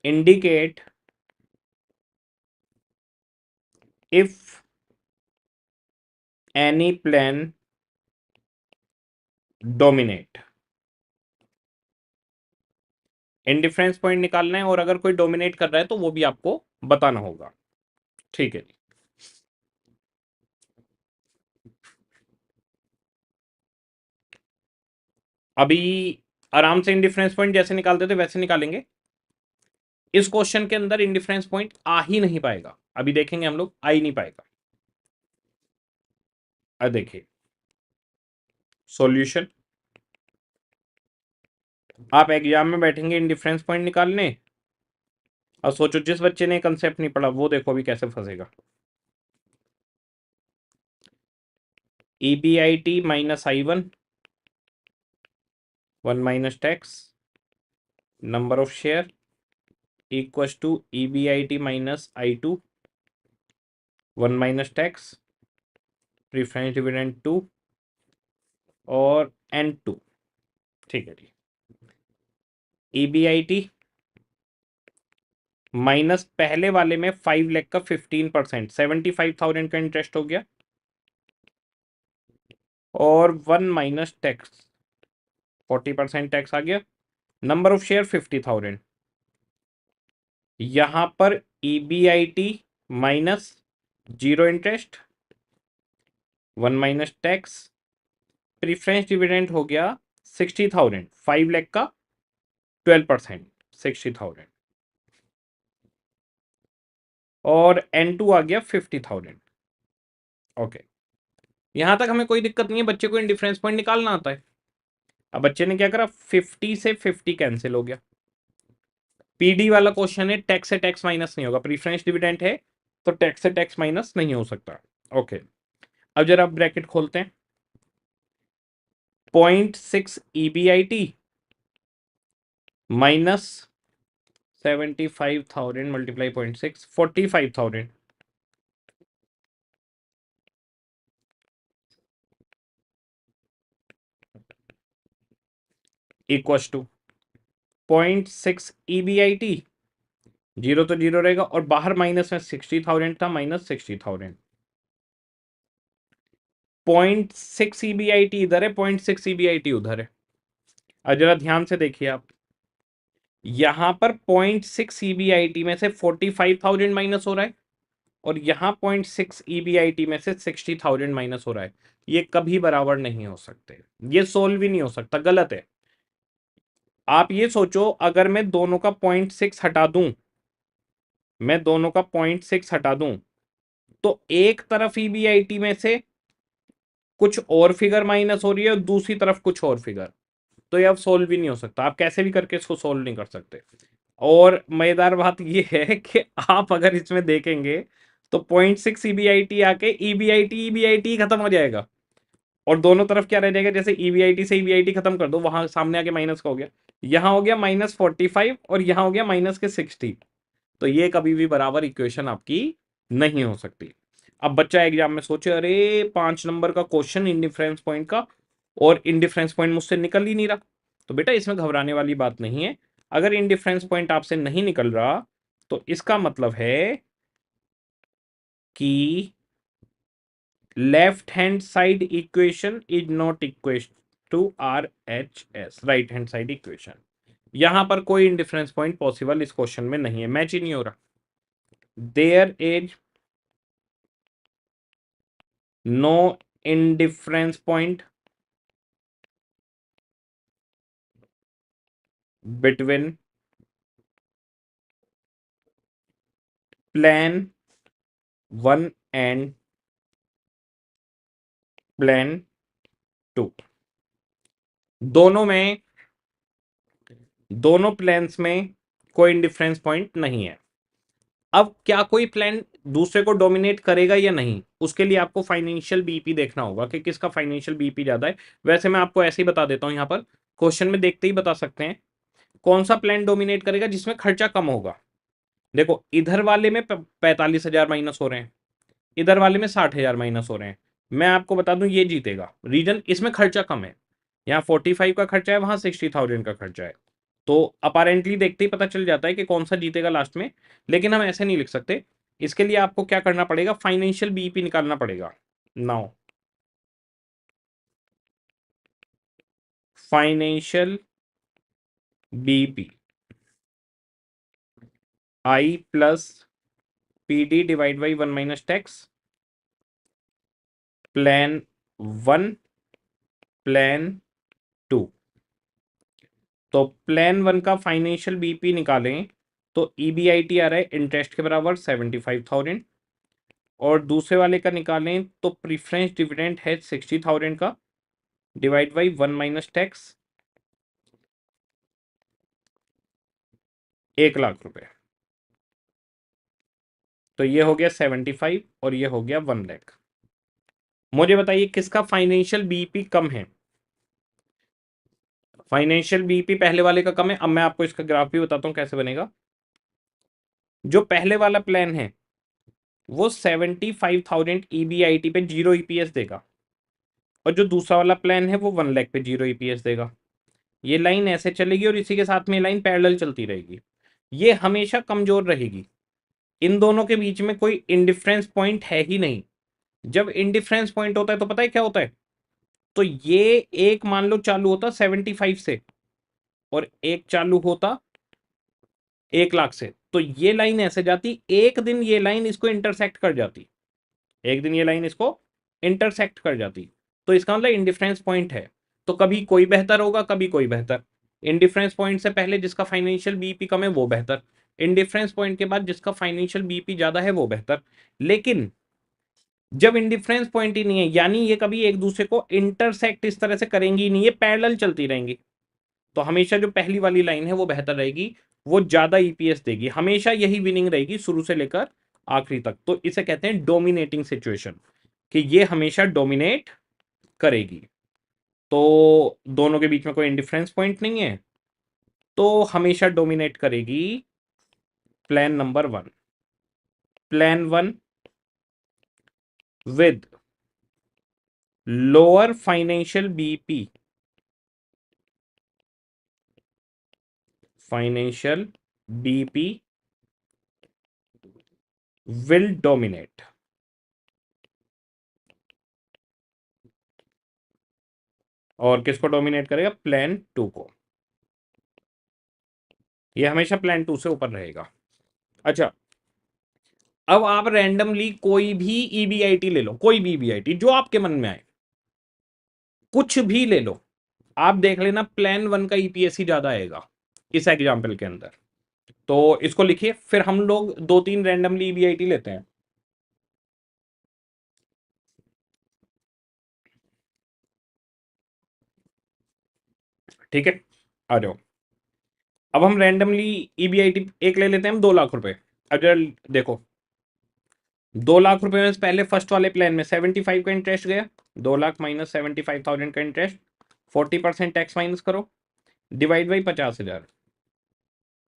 indicate if any plan dominate। Indifference point निकालना है और अगर कोई डोमिनेट कर रहा है तो वो भी आपको बताना होगा। ठीक है जी, अभी आराम से इंडिफरेंस पॉइंट जैसे निकालते थे वैसे निकालेंगे। इस क्वेश्चन के अंदर इंडिफरेंस पॉइंट आ ही नहीं पाएगा, अभी देखेंगे हम लोग, आ ही नहीं पाएगा। अब देखिए सॉल्यूशन, आप एग्जाम में बैठेंगे इंडिफरेंस पॉइंट निकालने, और सोचो जिस बच्चे ने कंसेप्ट नहीं पढ़ा वो देखो अभी कैसे फंसेगा। EBIT minus I1, 1 minus tax, number of share equal to EBIT minus I2, 1 minus tax, preference dividend 2 और N2। ठीक है जी, EBIT माइनस पहले वाले में 5 लाख का 15%, 75,000 का इंटरेस्ट हो गया, और 1 माइनस टैक्स, 40% टैक्स आ गया, नंबर ऑफ शेयर 50,000। यहां पर EBIT minus 0 interest, 1 minus tax, preference dividend हो गया 60,000, 5 लाख का 12%, 60,000, और N2 आ गया 50,000। ओके, यहां तक हमें कोई दिक्कत नहीं है, बच्चे को इंडिफरेंस पॉइंट निकालना आता है। अब बच्चे ने क्या करा, 50 से 50 कैंसिल हो गया। पीडी वाला क्वेश्चन है, टैक्स से टैक्स माइनस नहीं होगा, प्रीफरेंस डिविडेंड है तो टैक्स से टैक्स माइनस नहीं हो सकता। ओके, अब जरा ब्रैकेट खोलते हैं, 0.6 EBIT minus 75,000 multiply 0.6, 45,000, equal to 0.6 EBIT, zero तो जीरो रहेगा, और बाहर माइनस में 60,000 था, माइनस 60,000। 0.6 EBIT इधर है, 0.6 EBIT उधर है। अब जरा ध्यान से देखिए आप, यहां पर 0.6 EBIT में से 45,000 माइनस हो रहा है, और यहां 0.6 EBIT में से 60,000 माइनस हो रहा है। ये कभी बराबर नहीं हो सकते, ये सोल्व ही नहीं हो सकता, गलत है। आप ये सोचो, अगर मैं दोनों का 0.6 हटा दूं, मैं दोनों का 0.6 हटा दूं, तो एक तरफ EBIT में से कुछ और फिगर माइनस हो रही है और दूसरी तरफ कुछ और फिगर, तो ये अब सोल्व भी नहीं हो सकता, आप कैसे भी करके इसको सोल्व नहीं कर सकते। और मजेदार बात ये है कि आप अगर इसमें देखेंगे तो 0.6 ईबीआईटी आके ईबीआईटी खत्म हो जाएगा, और दोनों तरफ क्या रह जाएगा, जैसे ईबीआईटी से ईबीआईटी खत्म कर दो, वहां सामने आके माइनस का हो गया, यहाँ हो गया -45 और यहाँ हो गया -60। तो ये कभी भी बराबर इक्वेशन आपकी नहीं हो सकती। अब बच्चा एग्जाम में सोचे, अरे 5 नंबर का क्वेश्चन इंडिफरेंस पॉइंट का, और इंडिफरेंस पॉइंट मुझसे निकल ही नहीं रहा। तो बेटा इसमें घबराने वाली बात नहीं है, अगर इंडिफरेंस पॉइंट आपसे नहीं निकल रहा तो इसका मतलब है कि left hand side equation is not equation to R H S, right hand side equation. यहां पर कोई इंडिफरेंस पॉइंट पॉसिबल इस क्वेश्चन में नहीं है, मैच ही नहीं हो रहा। There is no indifference point between plan 1 and plan 2। दोनों प्लान्स में कोई इंडिफरेंस पॉइंट नहीं है। अब क्या कोई प्लान दूसरे को डोमिनेट करेगा या नहीं, उसके लिए आपको फाइनेंशियल बीपी देखना होगा कि किसका फाइनेंशियल बीपी ज्यादा है। वैसे मैं आपको ऐसे ही बता देता हूं, यहां पर क्वेश्चन में देखते ही बता सकते हैं कौन सा प्लान डोमिनेट करेगा जिसमें खर्चा कम होगा। देखो इधर वाले में 45,000 माइनस हो रहे हैं, इधर वाले में 60,000 माइनस हो रहे हैं। मैं आपको बता दूं ये जीतेगा, रीजन इसमें खर्चा कम है, यहाँ 45 का खर्चा है, वहां 60,000 का खर्चा है। तो अपारेंटली देखते ही पता चल जाता है कि कौन सा जीतेगा लास्ट में। लेकिन हम ऐसे नहीं लिख सकते, इसके लिए आपको क्या करना पड़ेगा, फाइनेंशियल बीईपी निकालना पड़ेगा। Now financial BEP I plus PD divide by 1 minus tax, plan 1 plan 2। तो प्लान 1 का फाइनेंशियल बीपी निकालें तो ईबीआईटी आ रहा है इंटरेस्ट के बराबर 75,000, और दूसरे वाले का निकालें तो प्रीफरेंस डिविडेंड है 60,000 का, डिवाइड बाई 1 माइनस टैक्स 1,00,000 रुपए। तो ये हो गया 75 और ये हो गया 1,00,000। मुझे बताइए किसका फाइनेंशियल बीपी कम है। फाइनेंशियल बीपी पहले वाले का कम है। अब मैं आपको इसका ग्राफ भी बताता हूं कैसे बनेगा। जो पहले वाला प्लान है वो 75,000 ईबीआईटी पे 0 ईपीएस देगा, और जो दूसरा वाला प्लान है वो 1,00,000 पे 0 ईपीएस देगा। ये लाइन ऐसे चलेगी और इसी के साथ में लाइन पैरेलल चलती रहेगी, ये हमेशा कमजोर रहेगी। इन दोनों के बीच में कोई इंडिफरेंस पॉइंट है ही नहीं। जब इंडिफरेंस पॉइंट होता है तो पता है क्या होता है, तो ये एक मान लो चालू होता 75 से और एक चालू होता 1,00,000 से, तो ये लाइन ऐसे जाती, एक दिन ये लाइन इसको इंटरसेक्ट कर जाती, एक दिन ये लाइन इसको इंटरसेक्ट कर जाती। तो इसका मतलब इंडिफरेंस पॉइंट है, तो कभी कोई बेहतर होगा कभी कोई बेहतर। इंडिफरेंस पॉइंट से पहले जिसका फाइनेंशियल बीपी कम है वो बेहतर, इंडिफरेंस पॉइंट के बाद जिसका फाइनेंशियल बीपी ज्यादा है वो बेहतर। लेकिन जब इंडिफरेंस पॉइंट ही नहीं है, यानी ये कभी एक दूसरे को इंटरसेक्ट इस तरह से करेंगी ही नहीं, ये पैरेलल चलती रहेंगी, तो हमेशा जो पहली वाली लाइन है वो बेहतर रहेगी, वो ज्यादा ईपीएस देगी, हमेशा यही विनिंग रहेगी शुरू से लेकर आखिरी तक। तो इसे कहते हैं डोमिनेटिंग सिचुएशन, कि ये हमेशा डोमिनेट करेगी। तो दोनों के बीच में कोई इंडिफरेंस पॉइंट नहीं है, तो हमेशा डोमिनेट करेगी plan number 1। Plan 1 with lower financial BP, financial BP will dominate. और किसको डोमिनेट करेगा, प्लान 2 को। ये हमेशा प्लान 2 से ऊपर रहेगा। अच्छा, अब आप रैंडमली कोई भी ईबीआईटी ले लो, कोई भी ईबीआईटी जो आपके मन में आए, कुछ भी ले लो, आप देख लेना प्लान 1 का ईपीएस ही ज्यादा आएगा इस एग्जाम्पल के अंदर। तो इसको लिखिए, फिर हम लोग 2-3 रैंडमली ईबीआईटी लेते हैं। ठीक है, आ जाओ। अब हम रैंडमली ईबीआईटी एक ले लेते हैं हम 2 लाख रुपए। अब जरा देखो, 2 लाख रुपए में पहले फर्स्ट वाले प्लान में 75 का इंटरेस्ट गया, 2 लाख माइनस 75,000 का इंटरेस्ट, 40% टैक्स माइनस करो, डिवाइड बाई 50,000,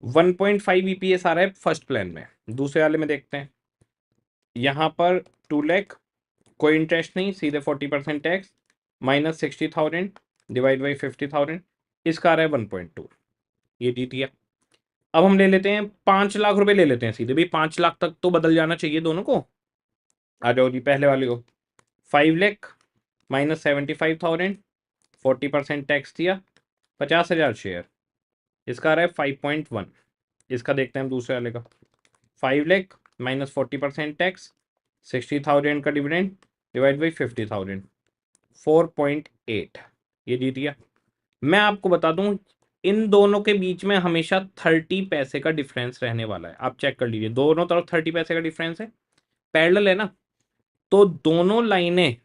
1.5 ईपीएस आ रहा है फर्स्ट प्लान में। दूसरे वाले में देखते हैं, यहाँ पर 2 लाख, कोई इंटरेस्ट नहीं, सीधे 40% टैक्स, माइनस 60,000 डिवाइड बाई 50,000, इसका आ रहा है 1.2। ये जीत गया। अब हम ले लेते हैं 5 लाख रुपए ले लेते हैं सीधे, भाई 5 लाख तक तो बदल जाना चाहिए दोनों को। आ जाओ जी पहले वाले को, 5 लाख माइनस 75,000, 40% टैक्स दिया, 50,000 शेयर, इसका आ रहा है 5.1। इसका देखते हैं हम दूसरे वाले का, 5 लाख माइनस 40% टैक्स, 60,000 का डिविडेंड, डिवाइड बाई 50,000, 4.8। ये जीत गया। मैं आपको बता दूं, इन दोनों के बीच में हमेशा 30 पैसे का डिफरेंस रहने वाला है। आप चेक कर लीजिए, दोनों तरफ 30 पैसे का डिफरेंस है, पैरेलल है ना, तो दोनों लाइनें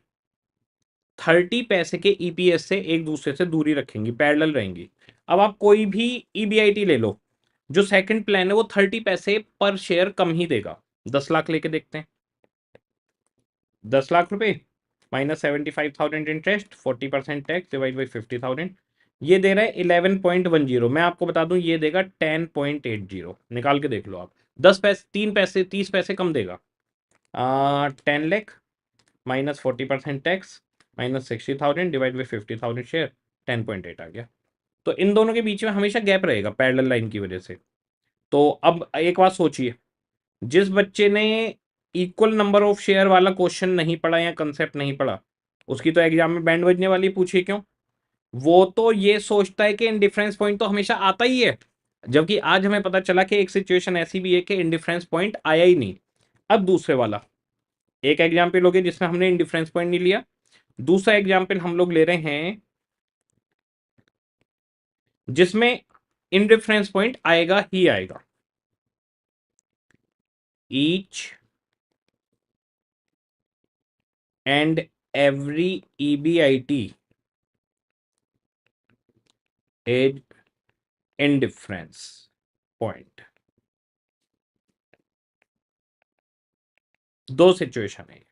30 पैसे के ईपीएस से एक दूसरे से दूरी रखेंगी, पैरेलल रहेंगी। अब आप कोई भी ईबीआईटी ले लो, जो सेकंड प्लान है वो 30 पैसे पर शेयर कम ही देगा। 10 लाख लेके देखते हैं, 10 लाख रुपए minus 75,000 interest, 40% tax, divide by 50,000, ये दे रहा है 11.10। मैं आपको बता दूं ये देगा 10.80। निकाल के देख लो आप, 10 पैसे, 3 पैसे, 30 पैसे कम देगा। 10 lakh minus 40% tax, minus 60,000 divide by 50,000 share, 10.8 आ गया। तो इन दोनों के बीच में हमेशा गैप रहेगा पैरेलल लाइन की वजह से। तो अब एक बात सोचिए, जिस बच्चे ने इक्वल नंबर ऑफ शेयर वाला क्वेश्चन नहीं पढ़ा या कंसेप्ट नहीं पढ़ा, उसकी तो एग्जाम में बैंड बजने वाली, पूछिए क्यों। वो तो ये सोचता है कि इंडिफरेंस पॉइंट तो हमेशा आता ही है, जबकि आज हमें पता चला कि एक सिचुएशन ऐसी भी है कि इंडिफरेंस पॉइंट आया ही नहीं। अब दूसरे वाला एक एग्जाम्पल हो गया जिसमें हमने इंडिफरेंस पॉइंट नहीं लिया। दूसरा एग्जाम्पल हम लोग ले रहे हैं जिसमें इंडिफरेंस पॉइंट आएगा ही आएगा। Each and every EBIT is indifference point. दो सिचुएशन है,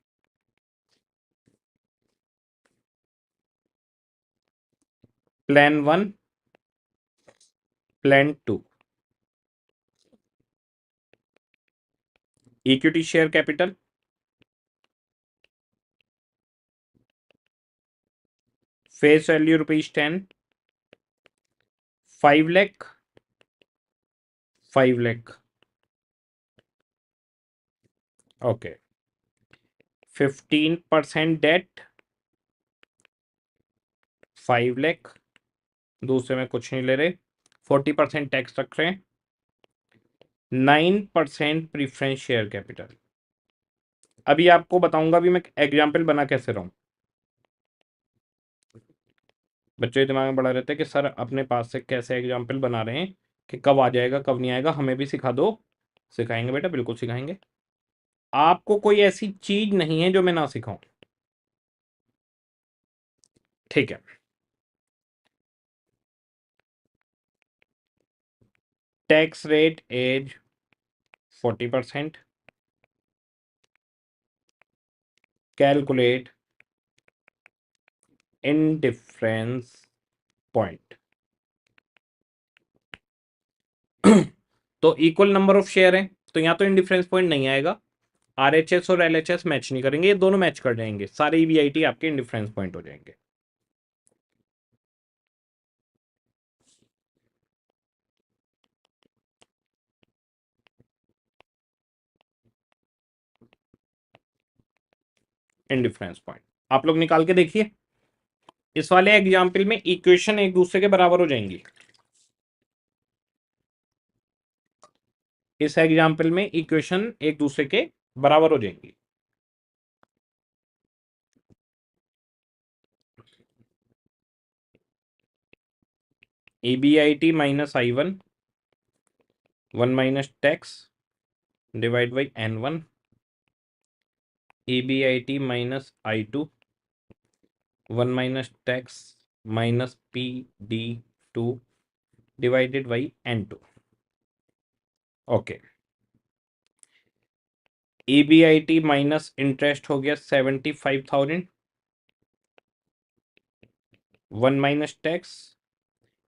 plan 1, plan 2। Equity share capital face value ₹10, 5 lakh, 5 lakh, okay, 15% debt, 5 lakh, दूसरे में कुछ नहीं ले रहे, 40% टैक्स रख रहे हैं, 9% प्रीफरेंस शेयर कैपिटल। अभी आपको बताऊंगा भी मैं एग्जाम्पल बना कैसे रहा हूं। बच्चों के दिमाग में बड़ा रहता है कि सर अपने पास से कैसे एग्जाम्पल बना रहे हैं, कि कब आ जाएगा कब नहीं आएगा, हमें भी सिखा दो। सिखाएंगे बेटा, बिल्कुल सिखाएंगे। आपको कोई ऐसी चीज नहीं है जो मैं ना सिखाऊं, ठीक है। Tax rate is 40%, calculate indifference point. तो इक्वल नंबर ऑफ शेयर है, तो यहाँ तो इंडिफरेंस पॉइंट नहीं आएगा, आरएचएस और एलएचएस मैच नहीं करेंगे, ये दोनों मैच कर जाएंगे, सारे ईवीआईटी आपके इंडिफरेंस पॉइंट हो जाएंगे। इंडिफरेंस पॉइंट आप लोग निकाल के देखिए। इस वाले एग्जाम्पल में इक्वेशन एक दूसरे के बराबर हो जाएंगी। इस एग्जाम्पल में इक्वेशन एक दूसरे के बराबर हो जाएंगी। EBIT minus I1, 1 minus tax divide by N1, EBIT minus I2, 1 minus tax minus PD two divided by N2। Okay, EBIT minus interest हो गया 75,000, 1 minus tax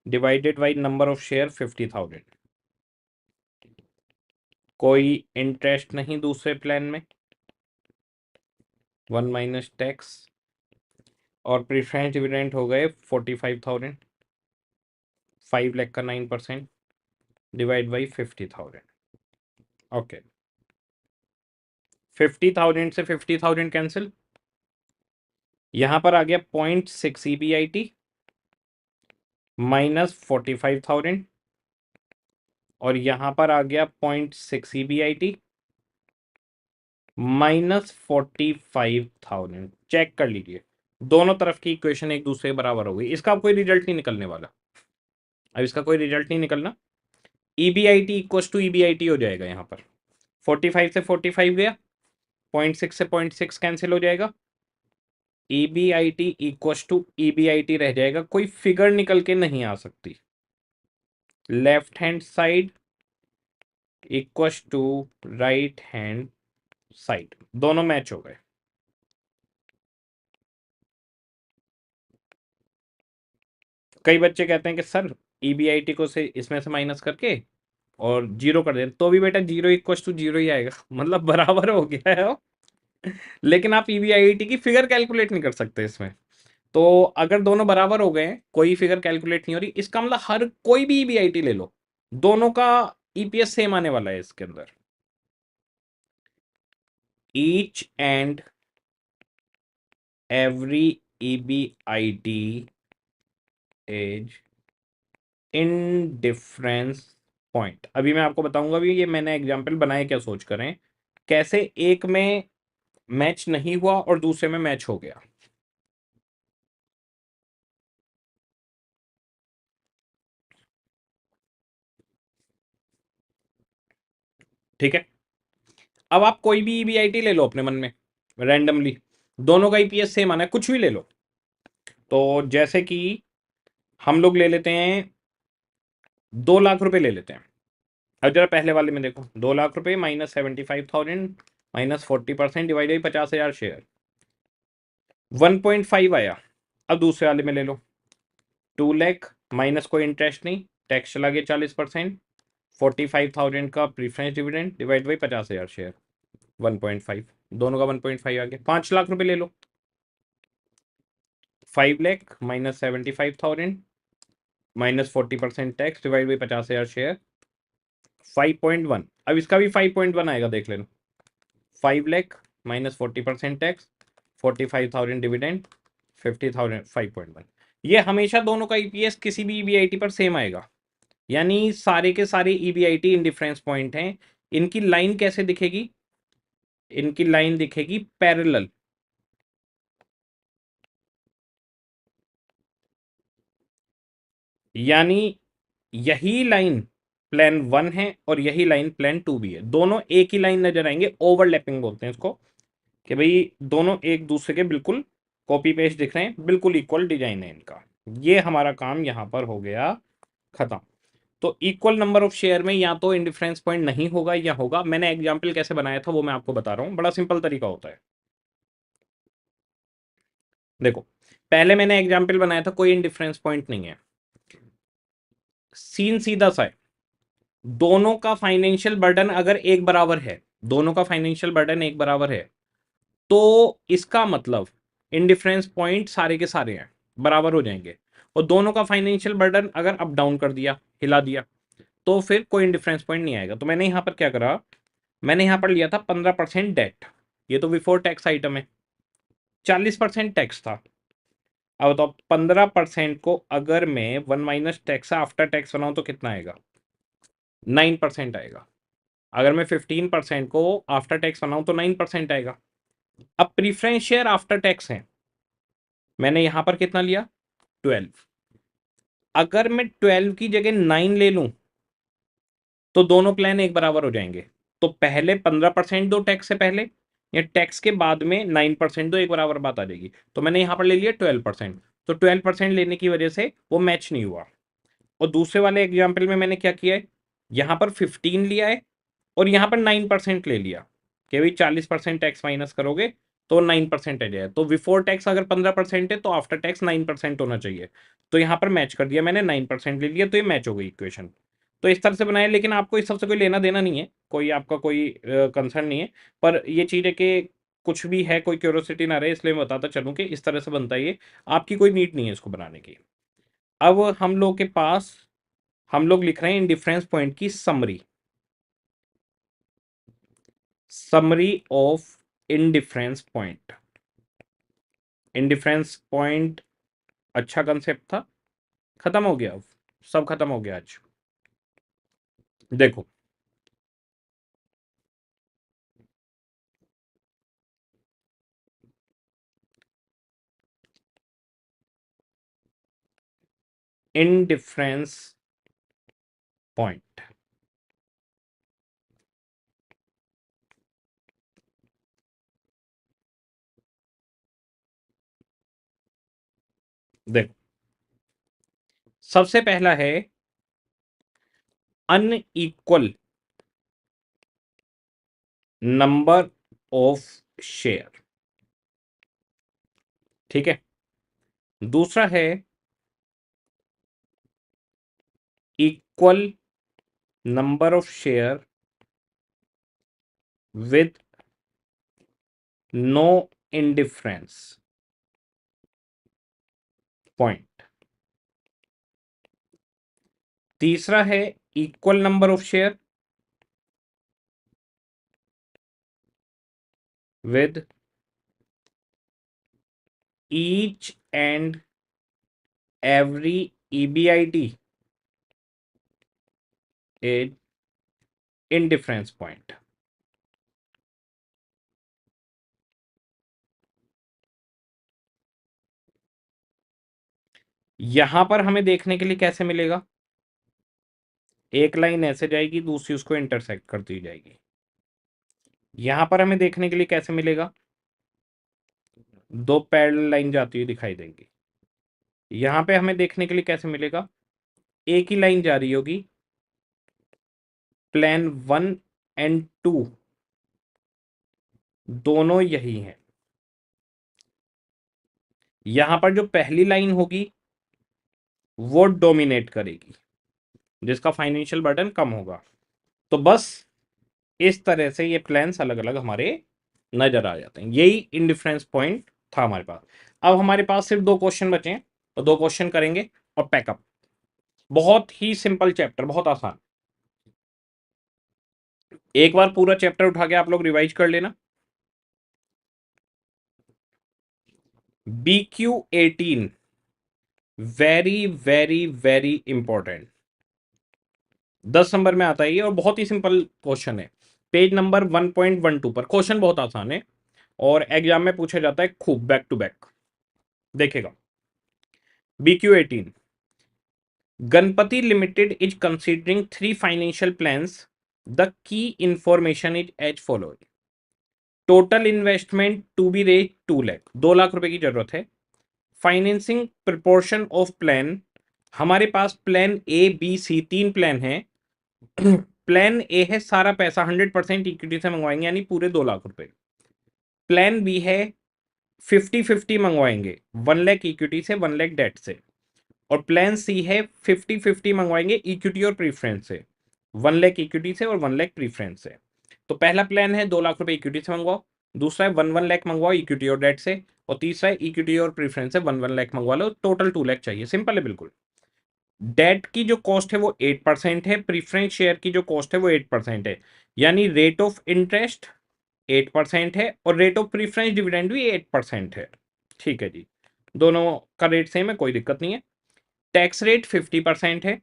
divided by number of share 50,000। कोई इंटरेस्ट नहीं दूसरे प्लान में, 1 माइनस टैक्स, और प्रीफरेंस डिविडेंड हो गए 45,000, 5 लाख का 9% डिवाइड बाई 50,000। ओके, 50,000 से 50,000 कैंसिल, यहां पर आ गया 0.6 EBIT माइनस 45,000, और यहां पर आ गया 0.6 EBIT माइनस 45,000। चेक कर लीजिए, दोनों तरफ की इक्वेशन एक दूसरे के बराबर हो गई। इसका कोई रिजल्ट नहीं निकलने वाला, अब इसका कोई रिजल्ट नहीं निकलना। EBIT इक्वल टू EBIT हो जाएगा, यहाँ पर 45 से 45 गया, 0.6 से 0.6 कैंसिल हो जाएगा, EBIT इक्वल टू EBIT रह जाएगा, कोई फिगर निकल के नहीं आ सकती। Left hand side equal to right hand side, दोनों मैच हो गए। कई बच्चे कहते हैं कि सर EBIT को से इसमें से माइनस करके और जीरो कर दें, तो भी बेटा जीरो इक्वल टू जीरो ही आएगा, मतलब बराबर हो गया है वो। लेकिन आप EBIT की फिगर कैलकुलेट नहीं कर सकते इसमें। तो अगर दोनों बराबर हो गए, कोई फिगर कैलकुलेट नहीं हो रही, इसका मतलब हर कोई भी EBIT ले लो, दोनों का EPS सेम आने वाला है इसके अंदर। Each and every EBIT is in difference point. अभी मैं आपको बताऊंगा भी ये मैंने एग्जाम्पल बनाए क्या सोच करें, कैसे एक में मैच नहीं हुआ और दूसरे में मैच हो गया। ठीक है, अब आप कोई भी EBIT ले लो अपने मन में रैंडमली, दोनों का EPS सेम आना है, कुछ भी ले लो। तो जैसे कि हम लोग ले लेते हैं 2 लाख रुपए ले लेते हैं। अब जरा पहले वाले में देखो, 2 लाख रुपए minus 75,000 minus 40% divide by 50,000 share, 1.5 आया। अब दूसरे वाले में ले लो, 2 लाख माइनस कोई इंटरेस्ट नहीं, टैक्स चला गया 40%, 45,000 का preference dividend divide by 50,000 share, 1.5, दोनों का 1.5 आ गया। 5 लाख रुपए ले लो, 5 lakh minus 75,000 minus 40% tax divide by 50,000 share, 5.1। अब इसका भी 5.1 आएगा, देख लेना, 5 लाख माइनस 40% टैक्स, 45,000 डिविडेंड, 50,000, 5.1। ये हमेशा दोनों का EPS किसी भी EBIT पर सेम आएगा, यानी सारे के सारे EBIT इन डिफरेंस पॉइंट हैं। इनकी लाइन कैसे दिखेगी, इनकी लाइन दिखेगी पैरेलल, यानी यही लाइन प्लान 1 है और यही लाइन प्लान 2 भी है, दोनों एक ही लाइन नजर आएंगे, ओवरलैपिंग बोलते हैं इसको, कि भाई दोनों एक दूसरे के बिल्कुल कॉपी पेस्ट दिख रहे हैं, बिल्कुल इक्वल डिजाइन है इनका। ये हमारा काम यहां पर हो गया खत्म। तो इक्वल नंबर ऑफ शेयर में या तो इंडिफरेंस पॉइंट नहीं होगा या होगा। मैंने एग्जाम्पल कैसे बनाया था वो मैं आपको बता रहा हूं, बड़ा सिंपल तरीका होता है। देखो, पहले मैंने एग्जाम्पल बनाया था, कोई इंडिफरेंस पॉइंट नहीं है, सीन सीधा सा है, दोनों का फाइनेंशियल बर्डन अगर एक बराबर है, दोनों का फाइनेंशियल बर्डन एक बराबर है, तो इसका मतलब इंडिफरेंस पॉइंट सारे के सारे हैं, बराबर हो जाएंगे। और दोनों का फाइनेंशियल बर्डन अगर अप डाउन कर दिया, हिला दिया, तो फिर कोई इंडिफरेंस पॉइंट नहीं आएगा। तो मैंने यहां पर क्या करा, मैंने यहां पर लिया था 15% डेट, ये तो बिफोर टैक्स आइटम है, 40% टैक्स था। अब तो 15% को अगर मैं 1 माइनस टैक्स आफ्टर टैक्स बनाऊं तो कितना आएगा, 9% आएगा। अगर मैं 15% को आफ्टर टैक्स बनाऊं तो 9% आएगा। अब प्रीफरेंस शेयर आफ्टर टैक्स है, मैंने यहां पर कितना लिया, 12। अगर मैं 12 की जगह 9 ले लूं तो दोनों प्लान एक बराबर हो जाएंगे। तो पहले 15% दो टैक्स से पहले, या टैक्स के बाद में 9% दो, एक बराबर बात आ जाएगी। तो मैंने यहां पर ले लिया 12%, तो 12% लेने की वजह से वो मैच नहीं हुआ। और दूसरे वाले एग्जाम्पल में मैंने क्या किया है, यहाँ पर 15 लिया है और यहाँ पर 9% ले लिया कि भाई 40% टैक्स माइनस करोगे तो 9% आ जाए। तो बिफोर टैक्स अगर 15% है तो आफ्टर टैक्स 9% होना चाहिए। तो यहाँ पर मैच कर दिया मैंने, 9% ले लिया, तो ये मैच हो गई इक्वेशन। तो इस तरह से बनाया, लेकिन आपको इस सबसे कोई लेना देना नहीं है, कोई आपका कोई कंसर्न नहीं है। पर ये चीज़ है कि कुछ भी है, कोई क्यूरोसिटी ना रहे, इसलिए मैं बताता चलूँ कि इस तरह से बनता है ये, आपकी कोई नीड नहीं है इसको बनाने की। अब हम लोग के पास, हम लोग लिख रहे हैं इंडिफरेंस पॉइंट की summary, summary of indifference point. Indifference point अच्छा कंसेप्ट था, खत्म हो गया, सब खत्म हो गया आज। देखो इंडिफरेंस पॉइंट, देखो सबसे पहला है अनइक्वल नंबर ऑफ शेयर, ठीक है। दूसरा है equal number of share with no indifference point. तीसरा है equal number of share with each and every EBIT is indifference point. यहां पर हमें देखने के लिए कैसे मिलेगा, एक लाइन ऐसे जाएगी, दूसरी उसको इंटरसेक्ट करती जाएगी। यहां पर हमें देखने के लिए कैसे मिलेगा, दो पैरेलल लाइन जाती हुई दिखाई देंगी। यहां पे हमें देखने के लिए कैसे मिलेगा, एक ही लाइन जा रही होगी, प्लेन 1 एंड 2 दोनों यही हैं। यहां पर जो पहली लाइन होगी वो डोमिनेट करेगी, जिसका फाइनेंशियल बर्डन कम होगा। तो बस इस तरह से ये प्लान्स अलग अलग हमारे नजर आ जाते हैं। यही इंडिफरेंस पॉइंट था हमारे पास। अब हमारे पास सिर्फ दो क्वेश्चन बचे हैं, तो दो क्वेश्चन करेंगे और पैकअप। बहुत ही सिंपल चैप्टर, बहुत आसान। एक बार पूरा चैप्टर उठा के आप लोग रिवाइज कर लेना। BQ18 very very very important, 10 number में आता है ये, और बहुत ही सिंपल क्वेश्चन है। पेज नंबर 1.12 पर, क्वेश्चन बहुत आसान है और एग्जाम में पूछा जाता है खूब, बैक टू बैक। देखेगा BQ18, Ganpati limited is considering 3 financial plans, the key information is as following. Total investment to be raise 2 lakh, 2 lakh रुपए की जरूरत है। फाइनेंसिंग प्रपोर्शन ऑफ प्लान, हमारे पास plan A B C 3 plan है। प्लान ए है सारा पैसा 100% इक्विटी से मंगवाएंगे, यानी पूरे 2 लाख रुपए। प्लान बी है 50-50 मंगवाएंगे, 1 लाख इक्विटी से 1 लाख डेट से। और प्लान सी है 50-50 मंगवाएंगे इक्विटी और प्रीफरेंस से, 1 लाख इक्विटी से और 1 लाख प्रीफरेंस से। तो पहला प्लान है 2 लाख रुपए इक्विटी से मंगवाओ, दूसरा है 1 लाख मंगवाओ इक्विटी और डेट से, और तीसरा है इक्विटी और प्रीफरेंस से 1 लाख मंगवा लो, टोटल 2 लाख चाहिए। सिंपल है बिल्कुल। डेट की जो कॉस्ट है वो 8% है, प्रीफरेंस शेयर की जो कॉस्ट है वो 8% है, यानी रेट ऑफ इंटरेस्ट 8% है और रेट ऑफ प्रीफरेंस डिविडेंड भी 8% है। ठीक है जी, दोनों का रेट सेम है, कोई दिक्कत नहीं है। टैक्स रेट 50% है।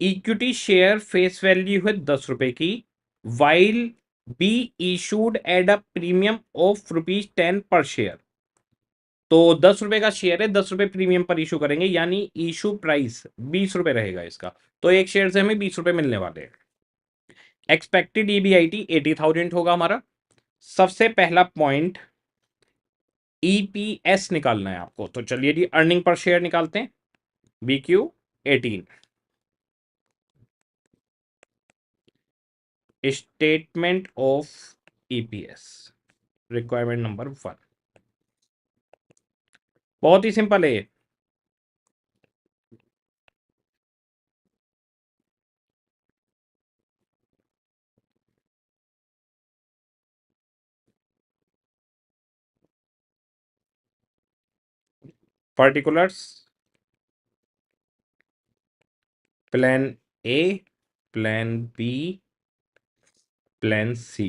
इक्विटी शेयर फेस वैल्यू है 10 रुपए की, while be issued at a premium of ₹10 पर शेयर। तो 10 रुपए का शेयर है, 10 रुपए प्रीमियम पर इशू करेंगे, यानी इशू प्राइस 20 रुपए रहेगा इसका। तो एक शेयर से हमें 20 रुपए मिलने वाले हैं। एक्सपेक्टेड EBIT 80,000 होगा हमारा। सबसे पहला पॉइंट EPS निकालना है आपको, तो चलिए जी अर्निंग पर शेयर निकालते हैं। BQ 18 statement of EPS requirement number 1। बहुत ही सिंपल है। Particulars plan A, plan B, plan C.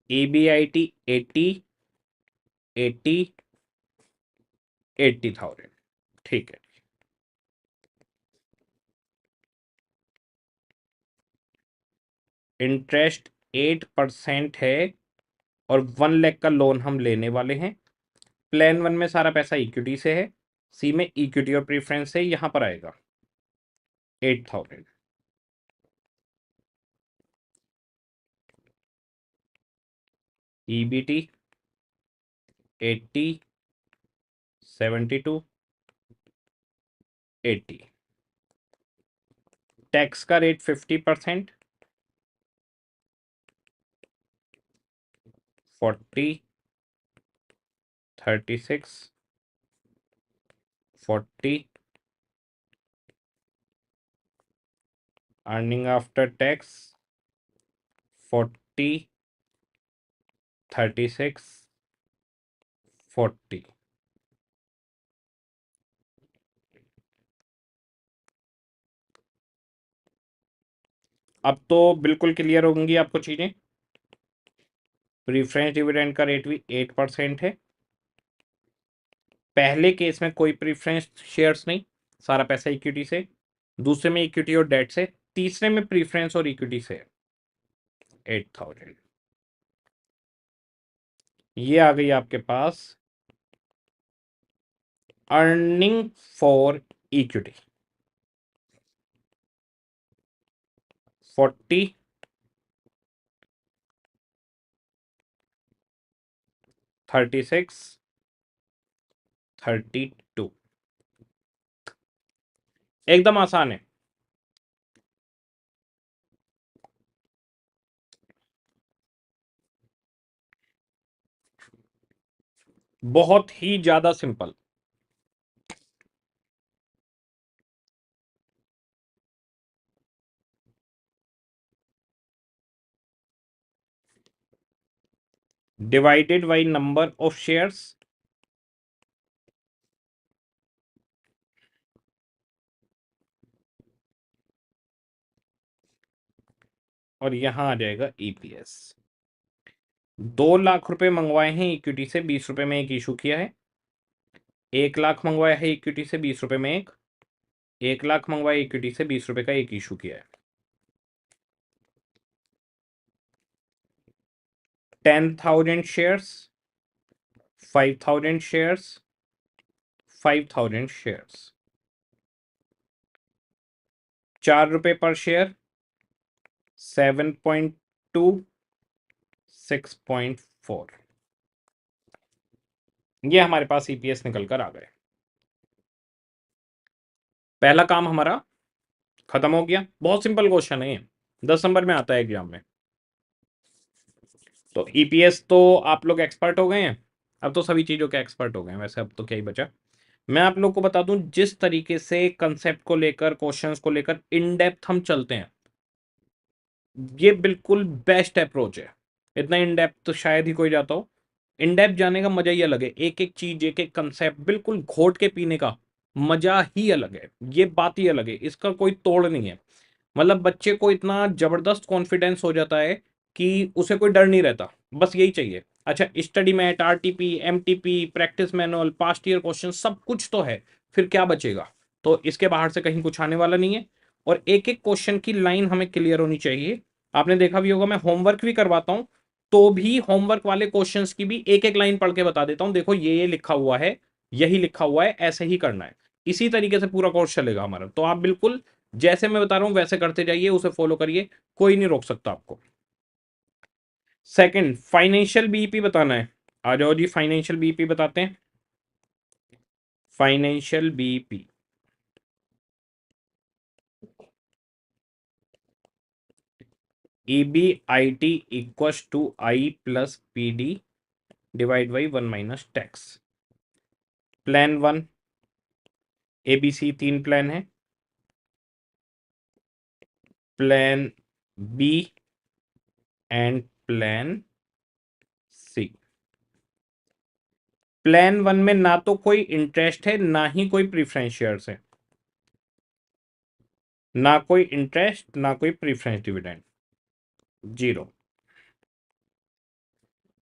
EBIT 80 80 80,000। ठीक है। इंटरेस्ट 8% है और 1 लाख का लोन हम लेने वाले हैं। प्लान 1 में सारा पैसा इक्विटी से है, सी में इक्विटी और प्रीफरेंस है, यहां पर आएगा 8,000। EBT 80 72 80। टैक्स का रेट 50%, 40 36 40। Earning after tax 40 36 40। अब तो बिल्कुल क्लियर होंगी आपको चीजें। प्रीफरेंस डिविडेंड का रेट भी 8% है। पहले केस में कोई प्रीफरेंस शेयर्स नहीं, सारा पैसा इक्विटी से। दूसरे में इक्विटी और डेट से। तीसरे में प्रीफरेंस और इक्विटी से 8,000। ये आ गई आपके पास अर्निंग फॉर इक्विटी 40 36 32। एकदम आसान है। बहुत ही ज्यादा simple. Divided by number of shares, और यहां आ जाएगा ईपीएस। 2 लाख रुपए मंगवाए हैं इक्विटी से, 20 रुपए में एक इशू किया है। 1 लाख मंगवाया है इक्विटी से, 20 रुपए में एक। 1 लाख मंगवाया इक्विटी से, 20 रुपए का एक इशू किया है। 10,000 शेयर्स, 5,000 शेयर्स, 5,000 शेयर्स। 4 रुपए पर शेयर, 7.2 6.4। ये हमारे पास ईपीएस निकल कर आ गए। पहला काम हमारा खत्म हो गया। बहुत सिंपल क्वेश्चन है, 10 नंबर में आता है एग्जाम में। तो ईपीएस तो आप लोग एक्सपर्ट हो गए हैं। अब तो सभी चीजों के एक्सपर्ट हो गए हैं वैसे, अब तो क्या ही बचा। मैं आप लोग को बता दूं, जिस तरीके से कंसेप्ट को लेकर, क्वेश्चंस को लेकर इन डेप्थ हम चलते हैं, ये बिल्कुल बेस्ट अप्रोच है। इतना इन डेप्थ तो शायद ही कोई जाता हो। इन डेप्थ जाने का मजा ही अलग है। एक एक चीज, एक एक कंसेप्ट बिल्कुल घोट के पीने का मजा ही अलग है। ये बात ही अलग है, इसका कोई तोड़ नहीं है। मतलब बच्चे को इतना जबरदस्त कॉन्फिडेंस हो जाता है कि उसे कोई डर नहीं रहता, बस यही चाहिए। अच्छा, study mat, RTP, MTP, practice manual, past year question सब कुछ तो है, फिर क्या बचेगा। तो इसके बाहर से कहीं कुछ आने वाला नहीं है। और एक एक क्वेश्चन की लाइन हमें क्लियर होनी चाहिए। आपने देखा भी होगा, मैं होमवर्क भी करवाता हूं, तो भी होमवर्क वाले क्वेश्चंस की भी एक एक लाइन पढ़ के बता देता हूं, देखो ये लिखा हुआ है, यही लिखा हुआ है, ऐसे ही करना है। इसी तरीके से पूरा कोर्स चलेगा हमारा। तो आप बिल्कुल जैसे मैं बता रहा हूं वैसे करते जाइए, उसे फॉलो करिए, कोई नहीं रोक सकता आपको। सेकंड, फाइनेंशियल बीईपी बताना है। आ जाओ जी, फाइनेंशियल बीईपी बताते हैं। Financial BP, EBIT equals to I plus PD divide by 1 minus tax. Plan 1, ABC 3 plan है, plan B and plan C. Plan 1 में ना तो कोई इंटरेस्ट है ना ही कोई प्रीफरेंस शेयर्स है, ना कोई इंटरेस्ट ना कोई preference dividend, zero.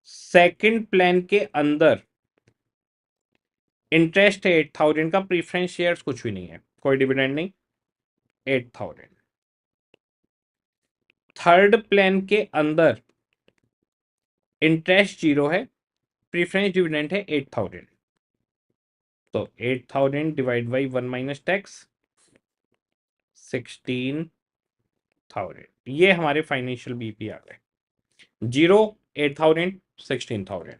Second plan के अंदर इंटरेस्ट है 8,000 का, प्रीफरेंस शेयर्स कुछ भी नहीं है, कोई डिविडेंड नहीं, 8,000। थर्ड प्लान के अंदर इंटरेस्ट जीरो है, प्रीफरेंस डिविडेंड है 8,000, तो 8,000 डिवाइड बाई 1 माइनस टैक्स 16,000। ये हमारे फाइनेंशियल बीपी आ गए, जीरो, 8,000, 16,000।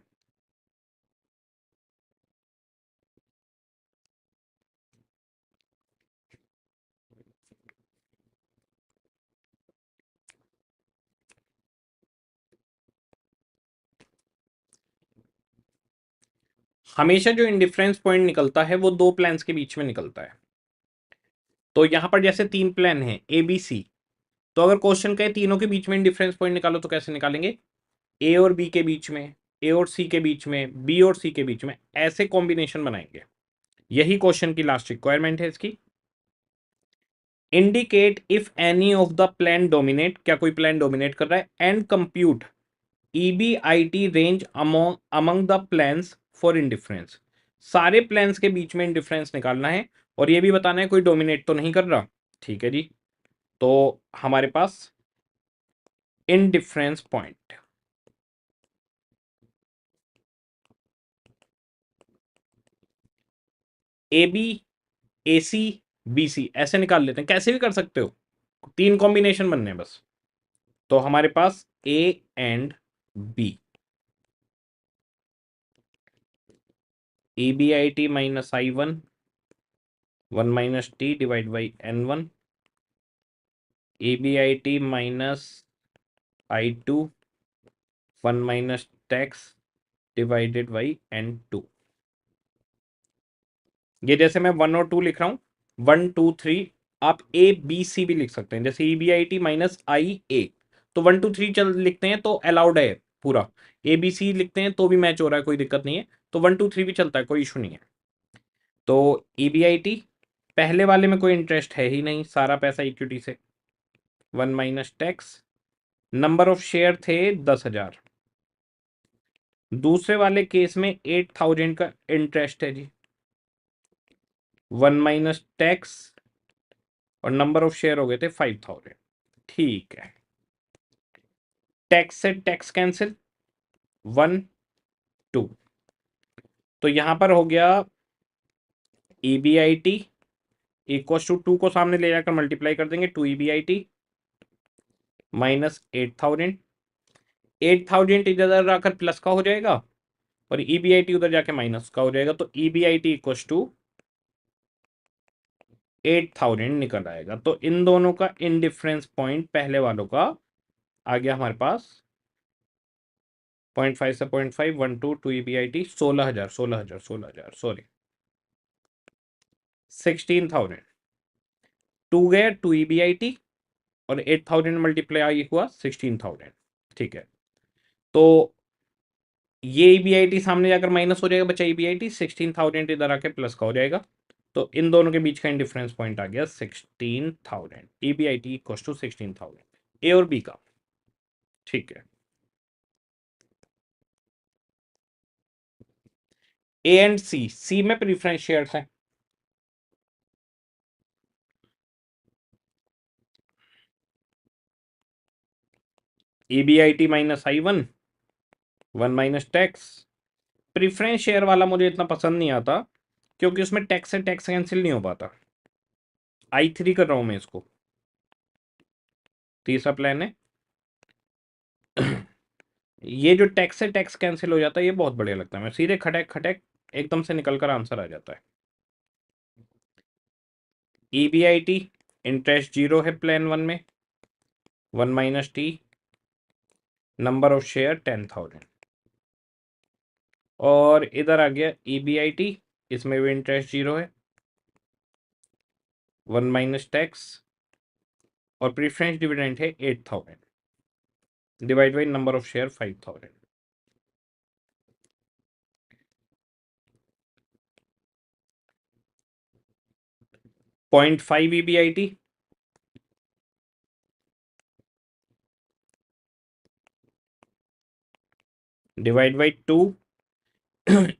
हमेशा जो इंडिफरेंस पॉइंट निकलता है वो दो प्लान्स के बीच में निकलता है। तो यहां पर जैसे 3 प्लान है ABC, तो अगर क्वेश्चन कहे तीनों के बीच में इंडिफरेंस पॉइंट निकालो तो कैसे निकालेंगे? A और B के बीच में, A और C के बीच में, B और C के बीच में, ऐसे कॉम्बिनेशन बनाएंगे। यही क्वेश्चन की लास्ट रिक्वायरमेंट है इसकी। Indicate if any of the plan dominate, क्या कोई प्लान डोमिनेट कर रहा है, and compute EBIT range among the plans for indifference. सारे प्लान्स के बीच में इंडिफरेंस निकालना है और ये भी बताना है कोई डोमिनेट तो नहीं कर रहा। ठीक है जी, तो हमारे पास indifference point AB AC BC ऐसे निकाल लेते हैं, कैसे भी कर सकते हो, 3 कॉम्बिनेशन बनने हैं बस। तो हमारे पास A and B, EBIT minus I1 1 minus T divide by N1, EBIT minus I2 1 minus tax divided by N2। ये जैसे मैं 1 और 2 लिख रहा हूं, 1 2 3, आप ABC भी लिख सकते हैं, जैसे EBIT माइनस IA, तो 1 2 3 चल लिखते हैं तो अलाउड है पूरा। ABC लिखते हैं तो भी मैच हो रहा है, कोई दिक्कत नहीं है, तो 1 2 3 भी चलता है, कोई इशू नहीं है। तो EBIT पहले वाले में कोई इंटरेस्ट है ही नहीं, सारा पैसा इक्विटी से, 1 minus tax, number of share थे 10,000। दूसरे वाले केस में 8,000 का इंटरेस्ट है जी, 1 माइनस टैक्स, और नंबर ऑफ शेयर हो गए थे 5,000। ठीक है, टैक्स से टैक्स कैंसिल, 1 2, तो यहां पर हो गया EBIT इक्वल टू 2 को सामने ले जाकर मल्टीप्लाई कर देंगे, 2 EBIT माइनस 8,000, 8,000 इधर आकर प्लस का हो जाएगा और EBIT उधर जाके माइनस का हो जाएगा, तो EBIT इक्वल टू 8,000 निकल आएगा। तो इन दोनों का इंडिफरेंस पॉइंट पहले वालों का आ गया हमारे पास 0.5 से 0.5, 1 2 EBIT 16,000 सॉरी 16,000, 2 गया 2 EBIT और 8,000 मल्टीप्लाई हुआ 16,000। ठीक है, तो ये EBIT सामने जाकर माइनस हो जाएगा, बचा EBIT, 16,000 इधर आके प्लस का हो जाएगा, तो इन दोनों के बीच का इंडिफरेंस पॉइंट आ गया 16,000, EBIT इक्वल टू 16,000, ए और बी का। ठीक है, ए एंड सी में प्रीफरेंस शेयर्स हैं, EBIT minus I1 1 minus tax. Preference share वाला मुझे इतना पसंद नहीं आता क्योंकि उसमें टैक्स से टैक्स कैंसिल नहीं हो पाता। I3 कर रहा हूं मैं इसको, तीसरा प्लान है। ये जो टैक्स से टैक्स कैंसिल हो जाता है ये बहुत बढ़िया लगता है, मैं सीधे खटक खटक एकदम से निकल कर आंसर आ जाता है। EBIT इंटरेस्ट जीरो है प्लान 1 में, 1 minus T, number of share 10,000। और इधर आ गया EBIT, इसमें भी इंटरेस्ट जीरो है, 1 माइनस टैक्स, और प्रीफरेंस डिविडेंड है 8,000 divide by number of share 5,000। 0.5 EBIT divide by 2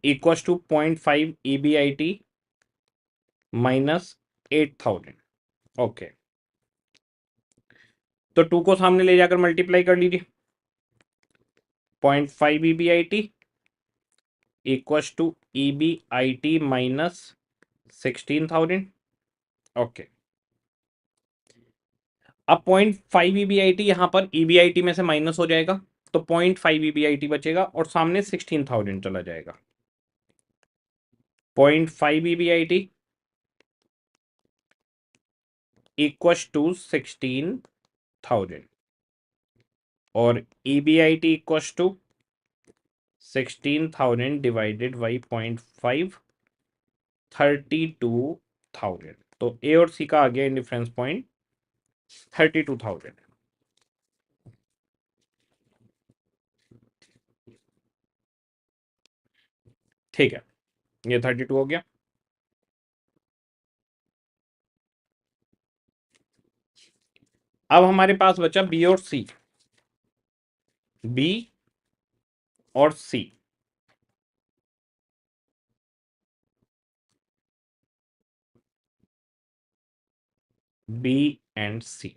equals to 0.5 EBIT minus 8,000। Okay, तो 2 को सामने ले जाकर मल्टीप्लाई कर लीजिए। 0.5 EBIT equals to EBIT minus 16,000। Okay, अब 0.5 EBIT यहां पर EBIT में से माइनस हो जाएगा, तो 0.5 EBIT बचेगा और सामने 16,000 चला जाएगा। 0.5 EBIT इक्वल्स टू 16,000 और EBIT equals to 16,000 divided by 0.5, 32,000। तो ए और सी का आ गया डिफरेंस पॉइंट 32,000। ठीक है, ये 32 हो गया। अब हमारे पास बचा बी और सी। बी और C, B and C.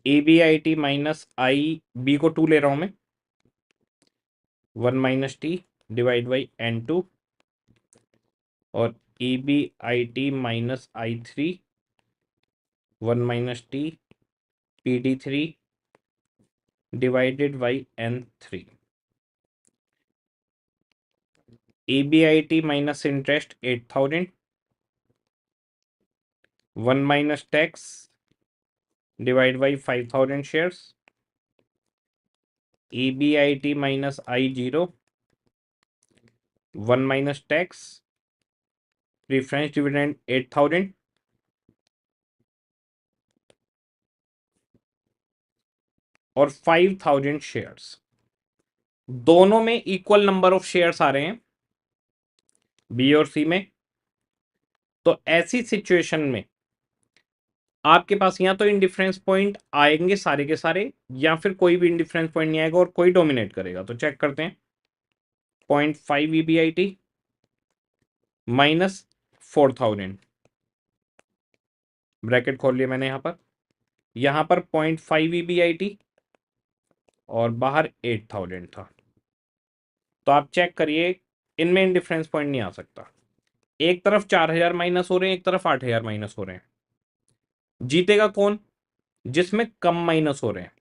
EBIT minus I, B को 2 ले रहा हूं मैं, 1 minus T divide by N2, और EBIT minus I3 1 minus T PD3 divided by N3। EBIT minus interest 8,000, 1 minus tax divide by 5,000 shares. EBIT minus I0, 1 minus tax, preference dividend 8,000, और 5,000 शेयर्स। दोनों में इक्वल नंबर ऑफ शेयर्स आ रहे हैं, बी और सी में। तो ऐसी सिचुएशन में आपके पास या तो इंडिफरेंस पॉइंट आएंगे सारे के सारे, या फिर कोई भी इंडिफरेंस पॉइंट नहीं आएगा और कोई डोमिनेट करेगा। तो चेक करते हैं। 0.5 EBIT माइनस 4,000, ब्रैकेट खोल लिया मैंने यहां पर 0.5 EBIT और बाहर 8,000 था। तो आप चेक करिए, इनमें इंडिफरेंस पॉइंट नहीं आ सकता। एक तरफ 4,000 माइनस हो रहे हैं, एक तरफ 8,000 माइनस हो रहे हैं। जीतेगा कौन? जिसमें कम माइनस हो रहे हैं।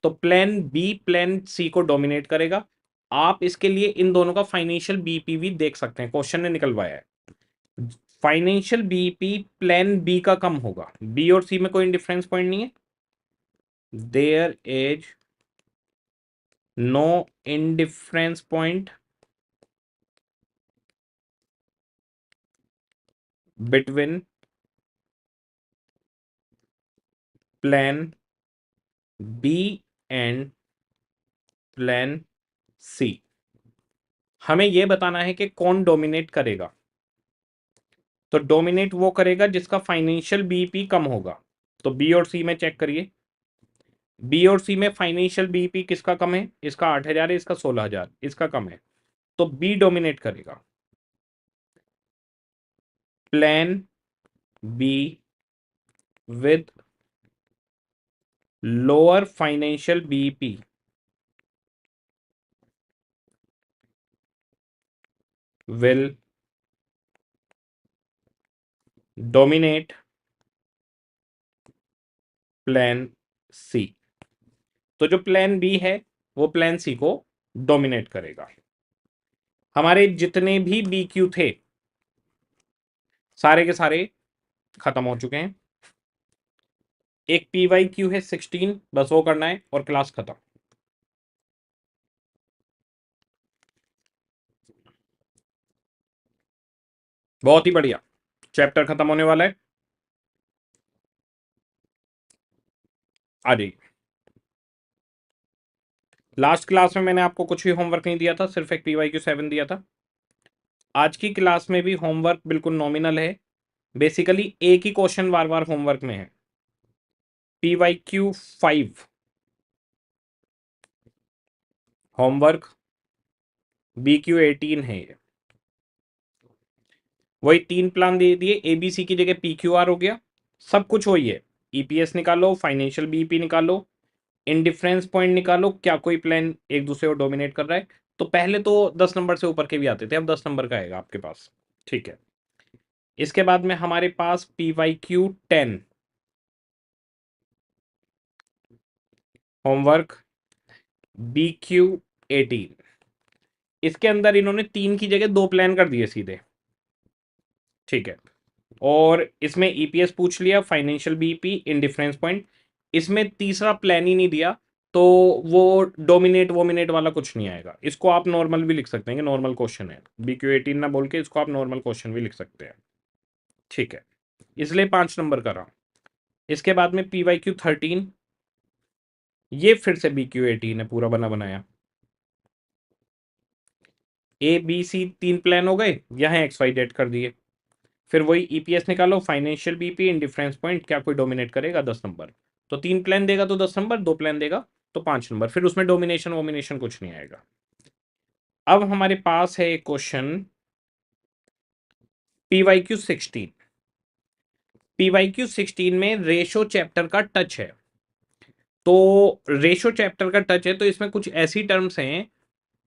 तो प्लान बी प्लान सी को डोमिनेट करेगा। आप इसके लिए इन दोनों का फाइनेंशियल बीपीवी देख सकते हैं, क्वेश्चन ने निकलवाया है। फाइनेंशियल बीपी प्लान बी का कम होगा। बी और सी में कोई डिफरेंस पॉइंट नहीं है, there is no indifference point between plan B and plan C. हमें यह बताना है कि कौन डोमिनेट करेगा। तो डोमिनेट वो करेगा जिसका फाइनेंशियल बीपी कम होगा। तो बी और सी में चेक करिए, बी और सी में फाइनेंशियल बीपी किसका कम है? इसका 8,000 है, इसका 16,000, इसका कम है। तो बी डोमिनेट करेगा। Plan B with lower financial BP will dominate plan C. तो जो प्लान बी है वो प्लान सी को डोमिनेट करेगा। हमारे जितने भी बी क्यू थे सारे के सारे खत्म हो चुके हैं। एक PYQ है 16, बस वो करना है और क्लास खत्म। बहुत ही बढ़िया, चैप्टर खत्म होने वाला है। आ जाइए। लास्ट क्लास में मैंने आपको कुछ भी होमवर्क नहीं दिया था, सिर्फ एक PYQ 7 दिया था। आज की क्लास में भी होमवर्क बिल्कुल नॉमिनल है। बेसिकली एक ही क्वेश्चन बार बार होमवर्क में है। PYQ 5 होमवर्क, BQ 18 है ये। वही 3 प्लान दे दिए, ABC की जगह PQR हो गया। सब कुछ वही है। EPS निकालो, फाइनेंशियल बीईपी निकालो, इंडिफरेंस पॉइंट निकालो, क्या कोई प्लान एक दूसरे को डोमिनेट कर रहा है। तो पहले तो 10 नंबर से ऊपर के भी आते थे, अब 10 नंबर का आएगा आपके पास। ठीक है। इसके बाद में हमारे पास PYQ 10 होमवर्क, BQ 18। इसके अंदर इन्होंने 3 की जगह 2 प्लान कर दिए सीधे। ठीक है। और इसमें ईपीएस पूछ लिया, फाइनेंशियल बीईपी, इंडिफरेंस पॉइंट। इसमें तीसरा प्लान ही नहीं दिया, तो वो डोमिनेट वोमिनेट वाला कुछ नहीं आएगा। इसको आप नॉर्मल भी लिख सकते हैं कि नॉर्मल क्वेश्चन है। BQ 18 ना बोल के इसको आप नॉर्मल क्वेश्चन भी लिख सकते हैं। ठीक है, इसलिए 5 नंबर का रहा। इसके बाद में PYQ 13, ये फिर से BQ 18 है, पूरा बना बनाया। ABC 3 प्लान हो गए, यहाँ XYZ कर दिए। फिर वही ईपीएस निकालो, फाइनेंशियल बीपी, इंडिफरेंस पॉइंट, क्या कोई डोमिनेट करेगा 10 नंबर। तो 3 प्लान देगा तो 10 नंबर, 2 प्लान देगा तो 5 नंबर। फिर उसमें डोमिनेशन वोमिनेशन कुछ नहीं आएगा। अब हमारे पास है एक क्वेश्चन PYQ 16। PYQ 16 में रेशो चैप्टर का टच है। तो रेशो चैप्टर का टच है तो इसमें कुछ ऐसी टर्म्स हैं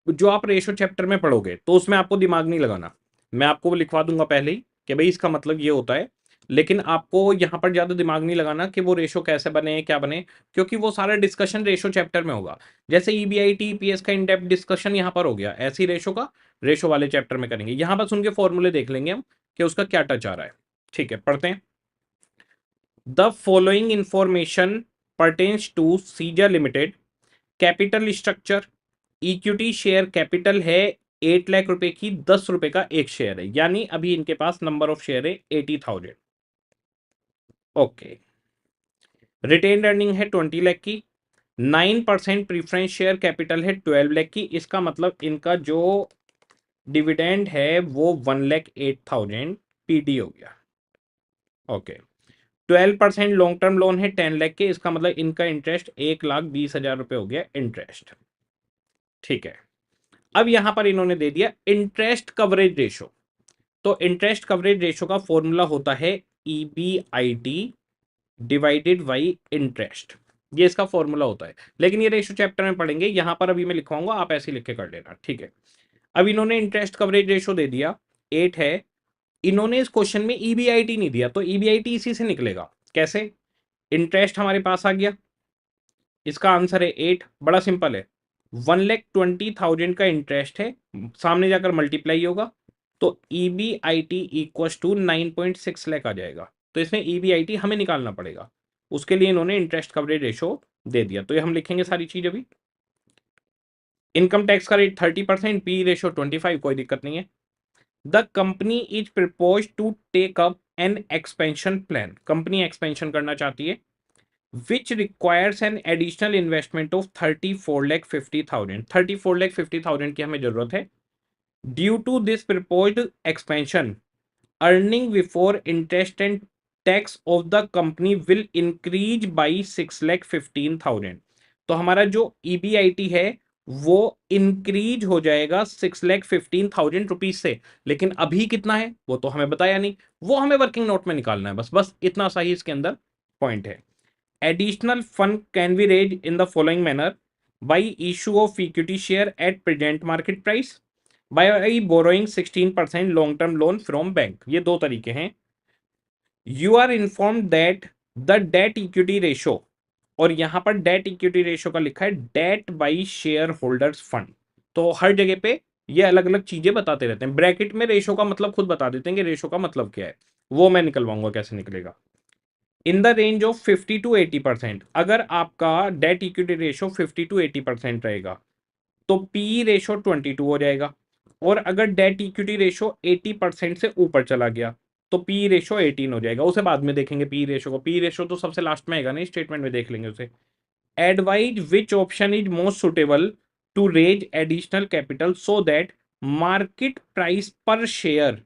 जो आप रेशो चैप्टर में पढ़ोगे तो उसमें आपको दिमाग नहीं लगाना। मैं आपको वो लिखवा दूंगा पहले ही कि भाई इसका मतलब ये होता है, लेकिन आपको यहाँ पर ज्यादा दिमाग नहीं लगाना कि वो रेशो कैसे बने क्या बने, क्योंकि वो सारा डिस्कशन रेशो चैप्टर में होगा। जैसे EBIT EPS का इन डेप्थ डिस्कशन यहाँ पर हो गया, ऐसी रेशो का रेशो वाले चैप्टर में करेंगे। यहाँ बस उनके फॉर्मूले देख लेंगे हम कि उसका क्या टच आ रहा है। ठीक है, पढ़ते हैं। The following information pertains to सीजा limited. Capital structure, equity share capital है 8 लाख रुपए की, 10 रुपए का एक शेयर है, यानी अभी इनके पास नंबर ऑफ शेयर है 80,000। ओके। रिटेन अर्निंग है 20 लाख की, 9% प्रीफरेंस शेयर कैपिटल है 12 लाख की। इसका मतलब इनका जो डिविडेंड है वो 1,08,000 PD हो गया। ओके। 12% लॉन्ग टर्म लोन है 10 लाख के, इसका मतलब इनका इंटरेस्ट 1,20,000 रुपए हो गया इंटरेस्ट। ठीक है। अब यहां पर इन्होंने दे दिया इंटरेस्ट कवरेज रेशो। तो इंटरेस्ट कवरेज रेशो का फॉर्मूला होता है EBIT डिवाइडेड बाई इंटरेस्ट। ये इसका फॉर्मूला होता है, लेकिन ये रेशो चैप्टर में पढ़ेंगे, यहां पर अभी मैं लिखवाऊंगा, आप ऐसे लिख के कर लेना। ठीक है। अब इन्होंने इंटरेस्ट कवरेज रेशो दे दिया 8 है। इन्होंने इस क्वेश्चन में EBIT नहीं दिया, तो EBIT इसी से निकलेगा। कैसे? इंटरेस्ट हमारे पास आ गया, इसका आंसर है 8। बड़ा सिंपल है, 1,20,000 का इंटरेस्ट है, सामने जाकर मल्टीप्लाई होगा तो EBIT इक्वल टू 9.6 लाख आ जाएगा। तो इसमें EBIT हमें निकालना पड़ेगा, उसके लिए इन्होंने इंटरेस्ट कवरेज रेशो दे दिया। तो ये हम लिखेंगे सारी चीज अभी। इनकम टैक्स का रेट 30%, P रेशो 25, कोई दिक्कत नहीं है। The company is propose to take up an expansion plan. Company expansion करना चाहती है which requires an additional investment of 34,50,000। 34,50,000 की हमें जरूरत है। Due to this proposed expansion, earning before interest and tax of the company will increase by 6,15,000। तो हमारा जो EBIT है वो इंक्रीज हो जाएगा 6,15,000 रुपीज से। लेकिन अभी कितना है वो तो हमें बताया नहीं, वो हमें वर्किंग नोट में निकालना है। बस बस इतना सा ही इसके अंदर पॉइंट है। Additional fund can be raised in the following manner: by issue of equity share at present market price, by borrowing 16% long term loan from bank। ये दो तरीके हैं। You are informed that the debt equity ratio, और यहां पर डेट इक्विटी रेशियो का लिखा है debt by shareholders fund. तो हर जगह पे ये अलग अलग चीजें बताते रहते हैं। ब्रैकेट में रेशो का मतलब खुद बता देते हैं कि रेशो का मतलब क्या है। वो मैं निकलवाऊंगा कैसे निकलेगा। In the range of 50 to 80%, अगर आपका डेट इक्विटी रेशो 50 to 80% रहेगा तो पी रेशो 22 हो जाएगा। और अगर डेट इक्विटी रेशो 80% से ऊपर चला गया तो पी रेशो 18 हो जाएगा। उसे बाद में देखेंगे पी रेशो को, पी रेशो तो सबसे लास्ट में आएगा ना, स्टेटमेंट में देख लेंगे उसे। Advise which option is most suitable to raise additional capital so that market price per share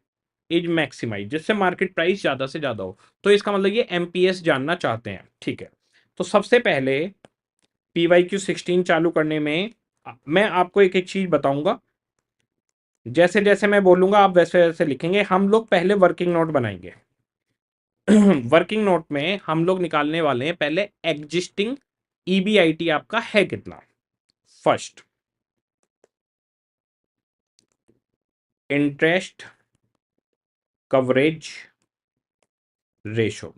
is maximize, जिससे मार्केट प्राइस ज्यादा से ज्यादा हो। तो इसका मतलब ये एमपीएस जानना चाहते हैं, ठीक है। तो सबसे पहले PYQ 16 चालू करने में मैं आपको एक एक चीज बताऊंगा, जैसे जैसे मैं बोलूंगा आप वैसे वैसे लिखेंगे। हम लोग पहले वर्किंग नोट बनाएंगे। वर्किंग नोट में हम लोग निकालने वाले हैं पहले एग्जिस्टिंग ईबीआईटी आपका है कितना। First, interest coverage ratio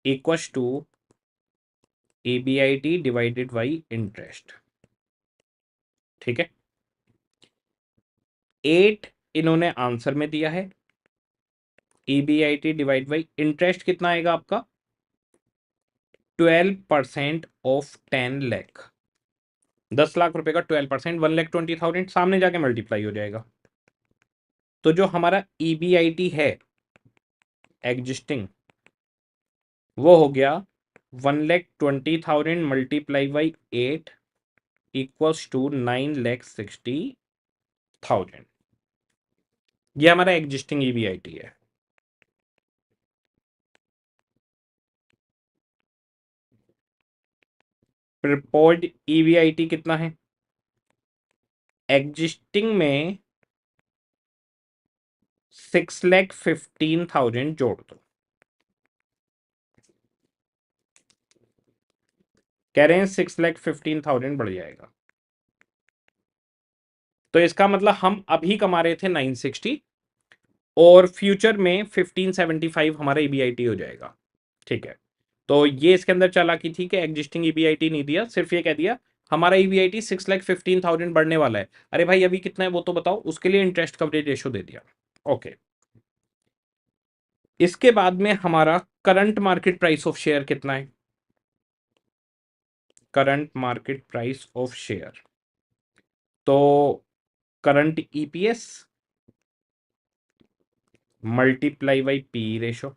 equals to EBIT divided by interest, ठीक है। 8 इन्होंने आंसर में दिया है। ईबीआईटी डिवाइड बाई इंटरेस्ट कितना आएगा आपका, 12% ऑफ 10 लाख। 10 लाख रुपए का 12%, 1,20,000 सामने जाके मल्टीप्लाई हो जाएगा। तो जो हमारा ईबीआईटी है एग्जिस्टिंग वो हो गया 1,20,000 मल्टीप्लाई बाई 8 इक्वल्स टू 9,60,000। ये हमारा एग्जिस्टिंग ईबीआईटी है। प्रपोज्ड ईबीआईटी कितना है एग्जिस्टिंग में, 6,15,000 जोड़ दो। कह रहे हैं 6,15,000 बढ़ जाएगा। तो इसका मतलब हम अभी कमा रहे थे 960 और फ्यूचर में 1575 हमारा ईबीआईटी हो जाएगा, ठीक है। तो ये इसके अंदर चालाकी थी कि एग्जिस्टिंग ईबीआईटी नहीं दिया, सिर्फ ये कह दिया हमारा ईबीआईटी 6,15,000 बढ़ने वाला है। अरे भाई अभी कितना है वो तो बताओ, उसके लिए इंटरेस्ट कवरेज रेशो दे दिया, ओके। इसके बाद में हमारा current market price of share कितना है, current market price of share, तो current EPS multiply by P ratio.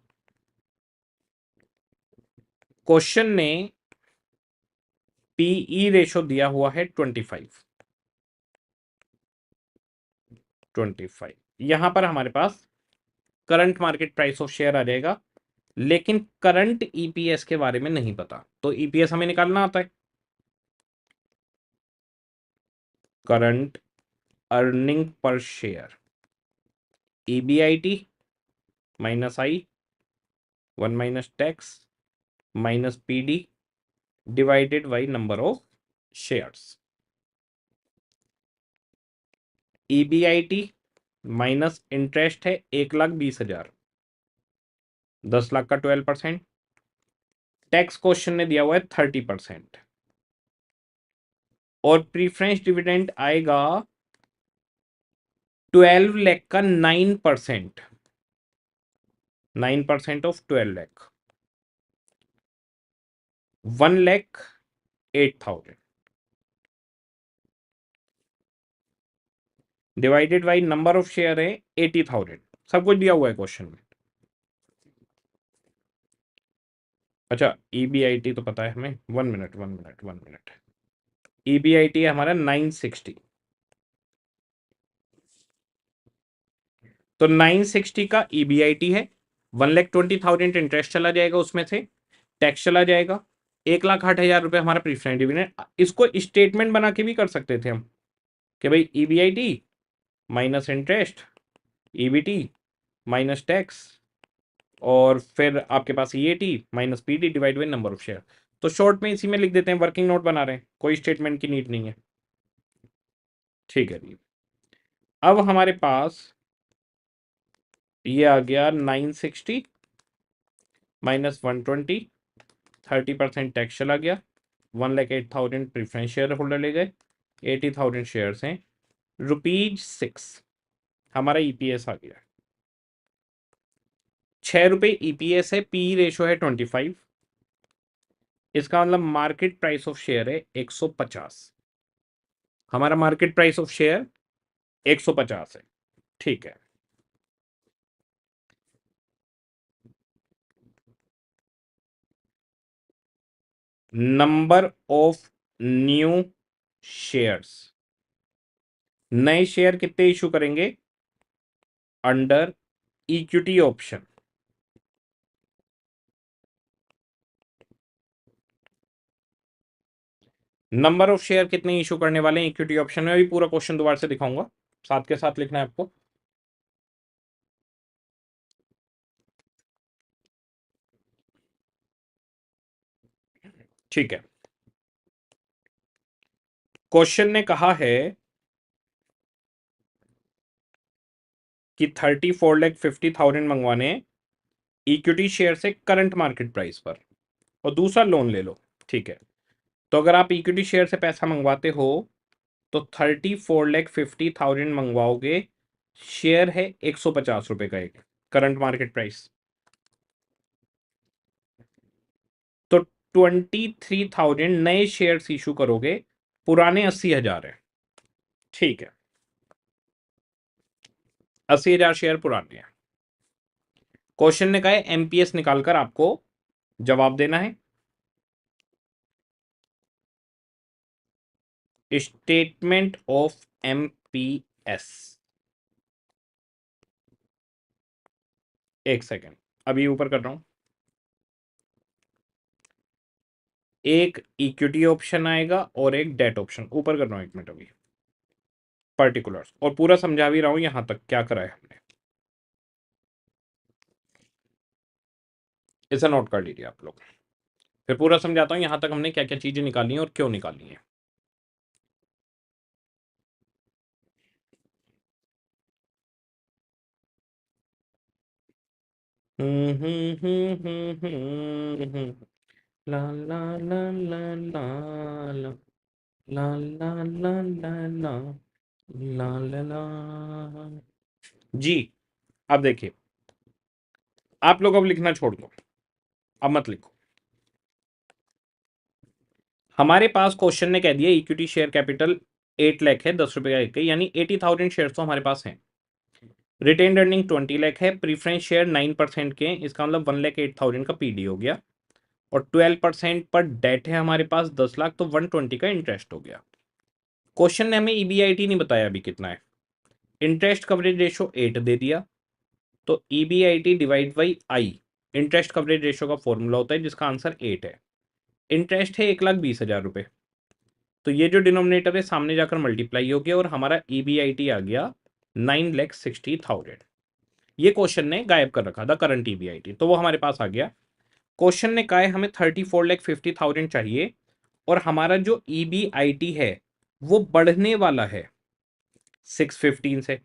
Question ने पीई रेशो दिया हुआ है 25 यहां पर हमारे पास current market price of share आ जाएगा, लेकिन करंट ईपीएस के बारे में नहीं पता। तो ईपीएस हमें निकालना आता है, current earning per share, EBIT minus I 1 minus tax minus PD divided by number of shares. EBIT minus interest है 1,20,000, 10 लाख का 12%। टैक्स क्वेश्चन ने दिया हुआ है 30%। और प्रीफरेंस डिविडेंड आएगा 12 लाख का 9%, 9% of 12 lakh, 1,08,000 divided by number of share है 80,000। सब कुछ दिया हुआ है क्वेश्चन में। अच्छा ईबीआईटी तो पता है हमें, 1 मिनट। ईबीआईटी है हमारा 960, तो 960 का ईबीआईटी है, 1,20,000 इंटरेस्ट चला जाएगा, उसमें से टैक्स चला जाएगा, 1,08,000 रुपए हमारा प्रीफरेंस डिविडेंड। इसको स्टेटमेंट बना के भी कर सकते थे हम कि भाई EBIT minus interest, EBT minus tax, और फिर आपके पास EAT minus PD divide by number of share. तो शॉर्ट में इसी में लिख देते हैं, वर्किंग नोट बना रहे हैं, कोई स्टेटमेंट की नीड नहीं है, ठीक है जी। अब हमारे पास ये आ गया 960 माइनस 120, 30% टैक्स चला गया, 1,08,000 प्रीफरेंस शेयर होल्डर ले गए, 80,000 शेयर्स हैं, ₹6 हमारा ईपीएस आ गया। ₹6 EPS है, पी रेशो है 25, इसका मतलब मार्केट प्राइस ऑफ शेयर है 150। हमारा मार्केट प्राइस ऑफ शेयर 150 है, ठीक है। नंबर ऑफ न्यू शेयर्स, नए शेयर कितने इशू करेंगे under equity option? Number of share कितने इशू करने वाले हैं इक्विटी ऑप्शन में, अभी पूरा क्वेश्चन दोबारा से दिखाऊंगा, साथ के साथ लिखना है आपको। ठीक है, क्वेश्चन ने कहा है कि 34,50,000 मंगवाने इक्विटी शेयर से करंट मार्केट प्राइस पर, और दूसरा लोन ले लो, ठीक है। तो अगर आप इक्विटी शेयर से पैसा मंगवाते हो तो 34,50,000 मंगवाओगे, शेयर है 150 रुपए का एक, करंट मार्केट प्राइस। तो 23,000 नए शेयर इशू करोगे, पुराने 80,000 है, ठीक है। 80,000 शेयर पुराने हैं। क्वेश्चन ने कहा है एमपीएस निकालकर आपको जवाब देना है। स्टेटमेंट ऑफ एमपीएस, एक सेकेंड, अभी ऊपर कर रहा हूं। एक इक्विटी ऑप्शन आएगा और एक डेट ऑप्शन, ऊपर कर रहा हूं, एक मिनट, अभी पर्टिकुलर्स, और पूरा समझा भी रहा हूं यहां तक क्या करा है हमने, इसे नोट कर लीजिए आप लोग। फिर पूरा समझाता हूं यहां तक हमने क्या क्या चीजें निकाली हैं और क्यों निकाली हैं। ला ला ला ला ला ला ला ला ला ला ला ला ला ला। जी, अब देखिए, आप लोग अब लिखना छोड़ दो, अब मत लिखो। हमारे पास क्वेश्चन ने कह दिया इक्विटी शेयर कैपिटल 8 लाख है, 10 रुपए का एक, यानी 80,000 शेयर तो हमारे पास हैं। रिटेन अर्निंग 20 लाख है, प्रीफरेंस शेयर 9% के, इसका मतलब 1,08,000 का पीडी हो गया, और 12% पर डेट है हमारे पास 10 लाख, तो 120 का इंटरेस्ट हो गया। क्वेश्चन ने हमें ईबीआईटी नहीं बताया अभी कितना है। इंटरेस्ट कवरेज रेशो 8 दे दिया, तो EBIT divide by I, interest coverage ratio का फॉर्मूला होता है जिसका आंसर 8 है। इंटरेस्ट है 1,20,000 रुपए, तो ये जो डिनोमिनेटर है सामने जाकर मल्टीप्लाई हो गया और हमारा ईबीआईटी आ गया 9,60,000। ये क्वेश्चन ने गायब कर रखा था करंट ईबीआईटी, तो वो हमारे पास आ गया। क्वेश्चन ने कहा है हमें 34,50,000 चाहिए, और हमारा जो ईबीआईटी है वो बढ़ने वाला है 615 से।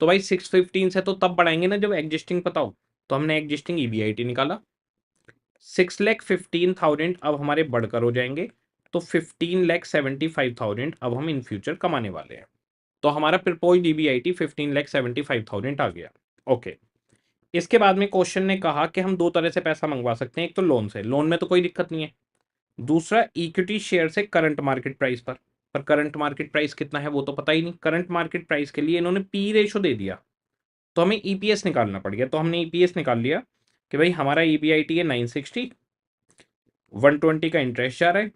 तो भाई 615 से तो तब बढ़ाएंगे ना जब एग्जिस्टिंग पता हो, तो हमने एग्जिस्टिंग ईबीआईटी निकाला, 6,15,000 अब हमारे बढ़कर हो जाएंगे, तो 15,75,000 अब हम इन फ्यूचर कमाने वाले हैं। तो हमारा प्रपोज्ड ईबीआईटी 15,75,000 आ गया। ओके, इसके बाद में क्वेश्चन ने कहा कि हम दो तरह से पैसा मंगवा सकते हैं, एक तो लोन से, लोन में तो कोई दिक्कत नहीं है, दूसरा इक्विटी शेयर से करंट मार्केट प्राइस पर करंट मार्केट प्राइस कितना है वो तो पता ही नहीं। करंट मार्केट प्राइस के लिए इन्होंने पी रेशो दे दिया, तो हमें ईपीएस निकालना पड़ गया, तो हमने ईपीएस निकाल लिया कि भाई हमारा ईबीआईटी है 960, 120 का इंटरेस्ट जा रहा है,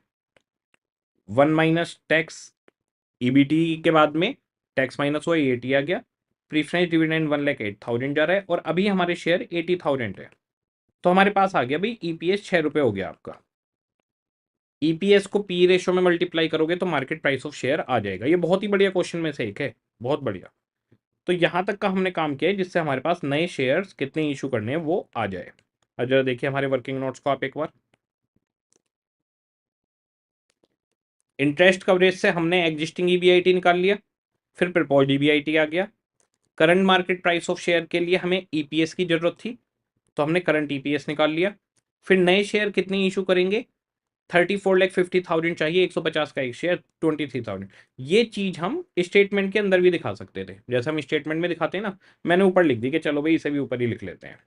1 माइनस टैक्स, ईबीटी के बाद में टैक्स माइनस हुआ 80 आ गया, प्रीफरेंस डिविडेंड 1,08,000 जा रहा है, और अभी हमारे शेयर 80,000 है, तो हमारे पास आ गया भाई ईपीएस 6 रुपए हो गया आपका। ईपीएस को पी रेशो में मल्टीप्लाई करोगे तो मार्केट प्राइस ऑफ शेयर आ जाएगा। ये बहुत ही बढ़िया क्वेश्चन में से एक है, बहुत बढ़िया। तो यहां तक का हमने काम किया है जिससे हमारे पास नए शेयर्स कितने इशू करने हैं वो आ जाए। अब जरा देखिए हमारे वर्किंग नोट्स को आप एक बार। इंटरेस्ट कवरेज से हमने एग्जिस्टिंग ईबीआईटी निकाल लिया, फिर प्रपोज्ड ईबीआईटी आ गया। Current market price of share के लिए हमें ईपीएस की जरूरत थी, तो हमने करंट ईपीएस निकाल लिया। फिर नए शेयर कितने इशू करेंगे, 34,50,000 चाहिए, 150 का एक शेयर 23,000। ये चीज हम स्टेटमेंट के अंदर भी दिखा सकते थे, जैसे हम स्टेटमेंट में दिखाते हैं ना, मैंने ऊपर लिख दी कि चलो भाई इसे भी ऊपर ही लिख लेते हैं।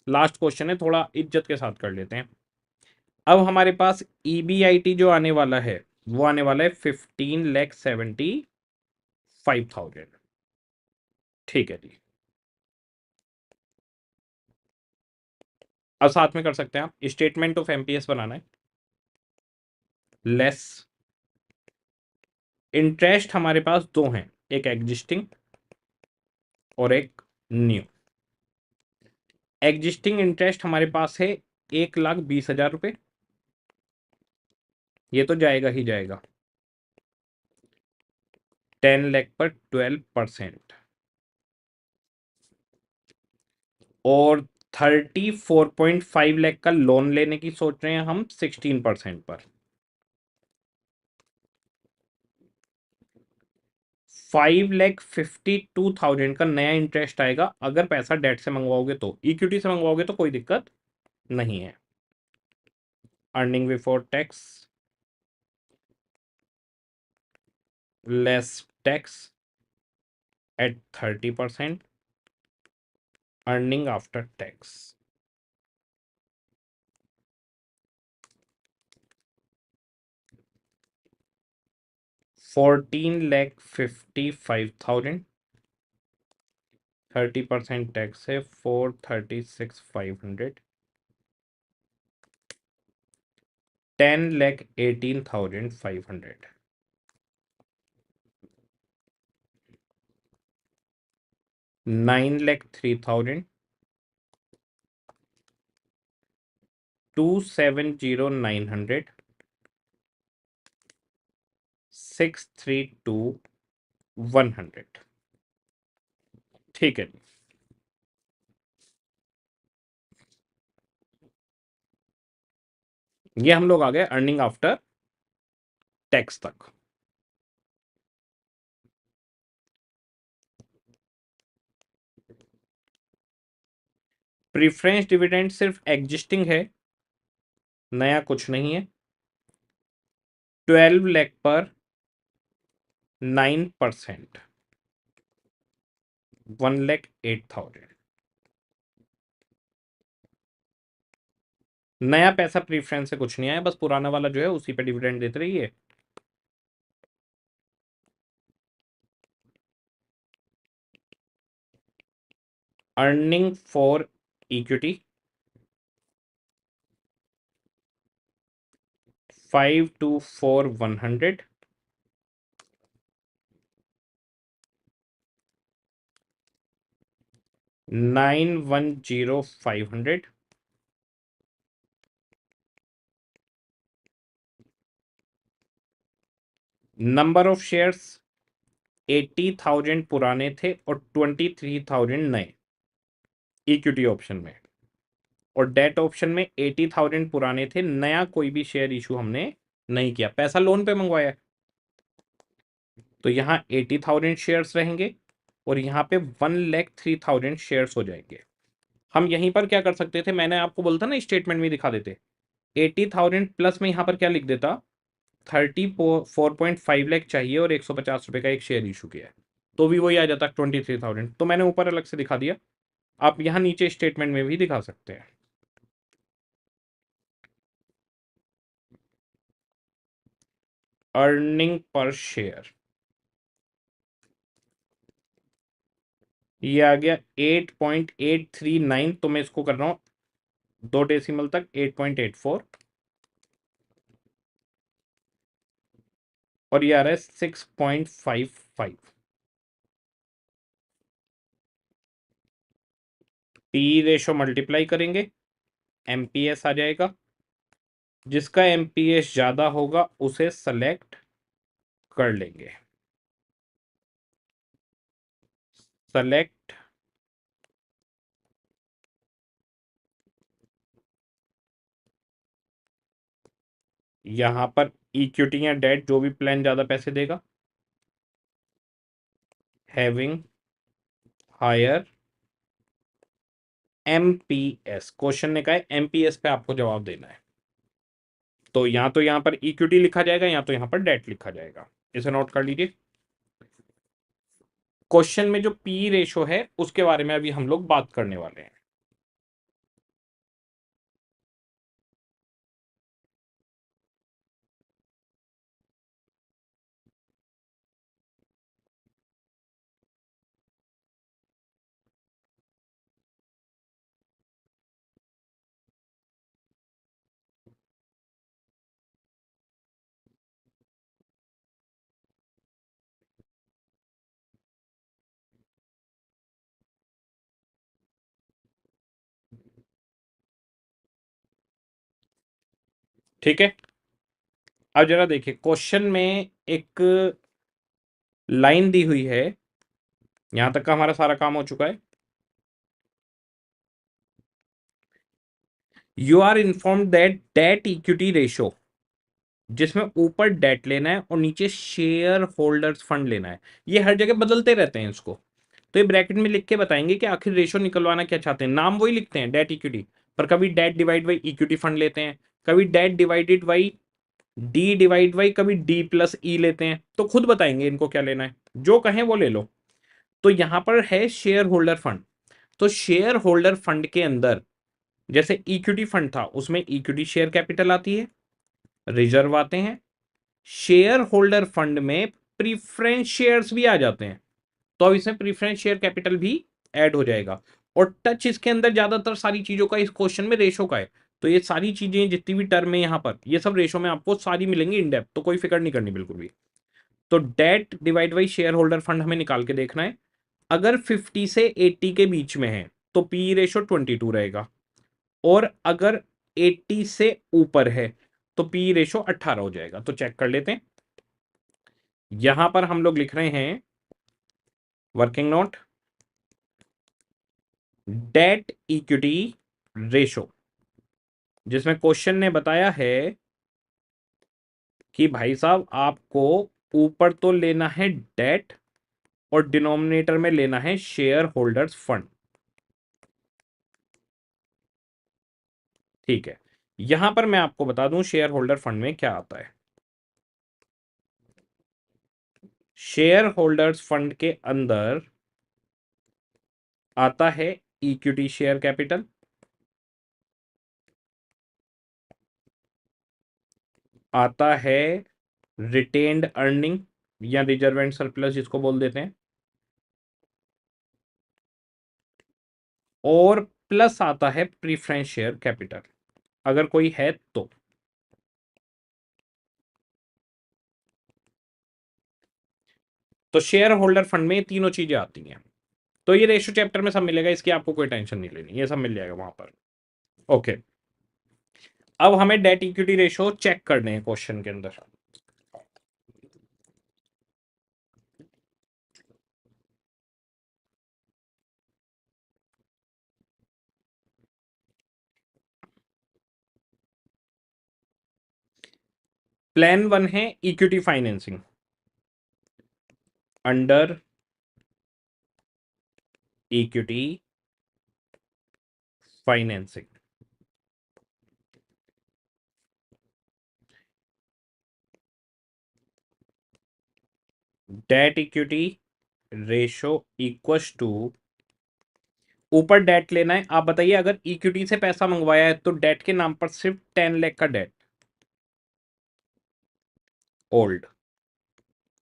लास्ट क्वेश्चन है, थोड़ा इज्जत के साथ कर लेते हैं। अब हमारे पास EBIT जो आने वाला है वो आने वाला है 15,75,000। ठीक है जी। अब साथ में कर सकते हैं आप, स्टेटमेंट ऑफ एमपीएस बनाना है। लेस इंटरेस्ट हमारे पास दो हैं, एक एग्जिस्टिंग और एक न्यू। एग्जिस्टिंग इंटरेस्ट हमारे पास है 1,20,000 रुपये, ये तो जाएगा ही जाएगा। 10 लाख पर 12%। और 34.5 लाख का लोन लेने की सोच रहे हैं हम 16% पर। 5,52,000 का नया इंटरेस्ट आएगा अगर पैसा डेट से मंगवाओगे तो। इक्विटी से मंगवाओगे तो कोई दिक्कत नहीं है। Earning before tax less tax at 30%। Earning after tax 14,55,000। 30% tax है 436,500। 10,18,500। 9,03,000। 2,70,900। 6,32,100। ठीक है जी। ये हम लोग आ गए अर्निंग आफ्टर टैक्स तक। प्रीफरेंस डिविडेंड सिर्फ एग्जिस्टिंग है, नया कुछ नहीं है। 12 लाख पर 9%। 1,08,000। नया पैसा प्रीफरेंस से कुछ नहीं आया, बस पुराना वाला जो है उसी पे डिविडेंड देते रहिए। Earning for equity 5,24,100। 9,10,500। Number of shares 80,000 पुराने थे और 23,000 नए इक्विटी ऑप्शन में। और डेट ऑप्शन में 80,000 पुराने थे, नया कोई भी शेयर इशू हमने नहीं किया, पैसा लोन पे मंगवाया। तो यहाँ 80,000 शेयर्स रहेंगे और यहाँ पे 1,03,000 शेयर्स हो जाएंगे। हम यहीं पर क्या कर सकते थे, मैंने आपको बोलता ना स्टेटमेंट में दिखा देते। 80,000 प्लस में यहाँ पर क्या लिख देता, 34.5 लाख चाहिए और 150 रुपए का एक शेयर इशू किया है, तो भी वही आ जाता 23,000। तो मैंने ऊपर अलग से दिखा दिया, आप यहाँ नीचे स्टेटमेंट में भी दिखा सकते हैं। अर्निंग पर शेयर ये आ गया 8.839। तो मैं इसको कर रहा हूँ 2 डेसिमल तक, 8.84। और ये आ रहा है 6.55। पी रेशो मल्टीप्लाई करेंगे, एमपीएस आ जाएगा। जिसका एमपीएस ज्यादा होगा उसे सेलेक्ट कर लेंगे। सेलेक्ट यहां पर इक्विटी या डेट जो भी प्लान ज्यादा पैसे देगा। हैविंग हायर एमपीएस, क्वेश्चन ने कहा है एमपीएस पे आपको जवाब देना है, तो यहां पर इक्विटी लिखा जाएगा या तो यहां पर डेट लिखा जाएगा। इसे नोट कर लीजिए। क्वेश्चन में जो पी रेशो है उसके बारे में अभी हम लोग बात करने वाले हैं। ठीक है। अब जरा देखिए क्वेश्चन में एक लाइन दी हुई है, यहां तक का हमारा सारा काम हो चुका है। You are informed that debt equity ratio, जिसमें ऊपर डेट लेना है और नीचे शेयर होल्डर्स फंड लेना है। ये हर जगह बदलते रहते हैं इसको, तो ये ब्रैकेट में लिख के बताएंगे कि आखिर रेशो निकलवाना क्या चाहते हैं। नाम वही लिखते हैं डेट इक्विटी, पर कभी debt divide by equity fund लेते हैं, कभी debt divided by D divide by, कभी डी प्लस ई लेते हैं। तो खुद बताएंगे इनको क्या लेना है, जो कहें वो ले लो। तो यहां पर है शेयर होल्डर फंड, तो शेयर होल्डर फंड के अंदर जैसे इक्विटी फंड था उसमें इक्विटी शेयर कैपिटल आती है, रिजर्व आते हैं। शेयर होल्डर फंड में प्रीफरेंस शेयर्स भी आ जाते हैं, तो अब इसमें प्रीफरेंस शेयर कैपिटल भी ऐड हो जाएगा। और टच इसके अंदर ज्यादातर सारी चीजों का इस क्वेश्चन में रेशो का है। तो ये सारी चीजें जितनी भी टर्म है यहाँ पर, ये सब रेशो में आपको सारी मिलेंगी इन डेप्थ, तो कोई फिक्र नहीं करनी बिल्कुल भी। तो debt divide by shareholder fund हमें निकाल के देखना है। अगर 50 से 80 के बीच में है तो पी रेशो 22 रहेगा, और अगर 80 से ऊपर है तो पी रेशो 18 हो जाएगा। तो चेक कर लेते हैं। यहां पर हम लोग लिख रहे हैं working note, date equity ratio, जिसमें क्वेश्चन ने बताया है कि भाई साहब आपको ऊपर तो लेना है डेट और डिनोमिनेटर में लेना है शेयर होल्डर्स फंड। ठीक है, यहां पर मैं आपको बता दूं शेयर होल्डर फंड में क्या आता है। शेयर होल्डर्स फंड के अंदर आता है इक्विटी शेयर कैपिटल, आता है रिटेन्ड अर्निंग या रिजर्व एंड सरप्लस जिसको बोल देते हैं, और प्लस आता है प्रीफरेंस शेयर कैपिटल अगर कोई है तो। तो शेयर होल्डर फंड में ये तीनों चीजें आती हैं। तो ये रेशो चैप्टर में सब मिलेगा, इसकी आपको कोई टेंशन नहीं लेनी, ये सब मिल जाएगा वहां पर। ओके, अब हमें डेट इक्विटी रेशो चेक करने हैं क्वेश्चन के अंदर। प्लान 1 है equity financing under equity financing. Debt equity ratio equals to, ऊपर डेट लेना है। आप बताइए अगर इक्विटी से पैसा मंगवाया है तो डेट के नाम पर सिर्फ 10 लाख का debt, old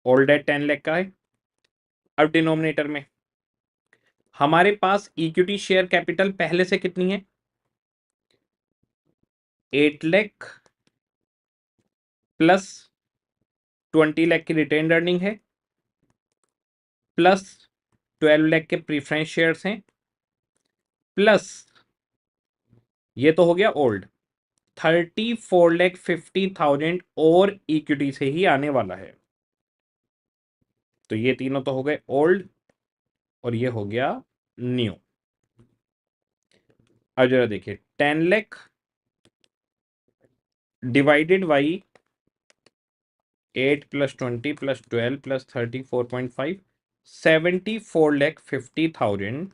old debt 10 lakh का है। अब डिनोमिनेटर में हमारे पास इक्विटी शेयर कैपिटल पहले से कितनी है, 8 लाख प्लस 20 लाख की रिटेन्ड अर्निंग है, प्लस 12 लाख के प्रीफरेंस शेयर्स हैं, प्लस ये तो हो गया ओल्ड, 34,50,000 और इक्विटी से ही आने वाला है। तो ये तीनों तो हो गए ओल्ड और ये हो गया न्यू। अब जरा देखिए 10 lakh divided by 8 plus 20 plus 12 plus 34.5, 74,50,000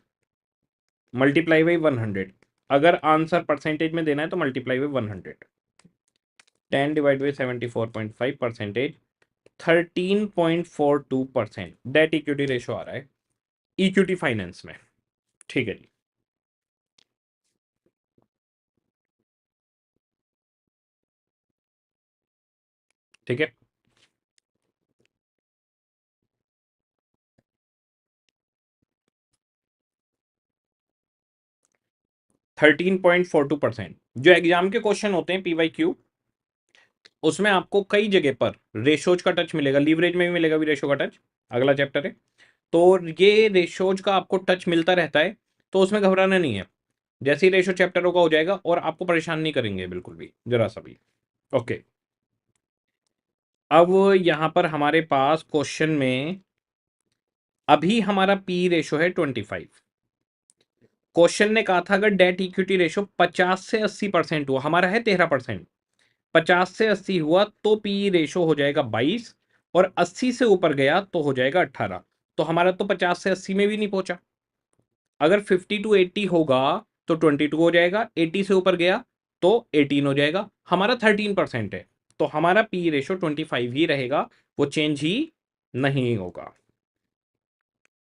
multiply by 100। अगर आंसर परसेंटेज में देना है तो multiply by 100। 10 divide by 74.5 percentage 13.42% debt equity ratio आ रहा है इक्विटी फाइनेंस में। ठीक है जी, ठीक है। 13.42%। जो एग्जाम के क्वेश्चन होते हैं PYQ, उसमें आपको कई जगह पर रेशोज का टच मिलेगा, लीवरेज में भी मिलेगा भी रेशो का टच, अगला चैप्टर है। तो ये रेशोज का आपको टच मिलता रहता है, तो उसमें घबराना नहीं है। जैसे ही रेशो चैप्टर होगा हो जाएगा और आपको परेशान नहीं करेंगे बिल्कुल भी, जरा सा भी। ओके, अब यहाँ पर हमारे पास क्वेश्चन में अभी हमारा पी रेशो है 25। क्वेश्चन ने कहा था अगर डेट इक्विटी रेशो 50 से 80% हुआ, हमारा है 13%, 50 से 80 हुआ तो पी रेशो हो जाएगा 22, और 80 से ऊपर गया तो हो जाएगा 18। तो हमारा तो 50 से 80 में भी नहीं पहुंचा। अगर 50 टू 80 होगा तो 22 हो जाएगा, 80 से ऊपर गया तो 18 हो जाएगा, हमारा 13% है, तो हमारा पी रेशो 25 ही रहेगा, वो चेंज ही नहीं होगा।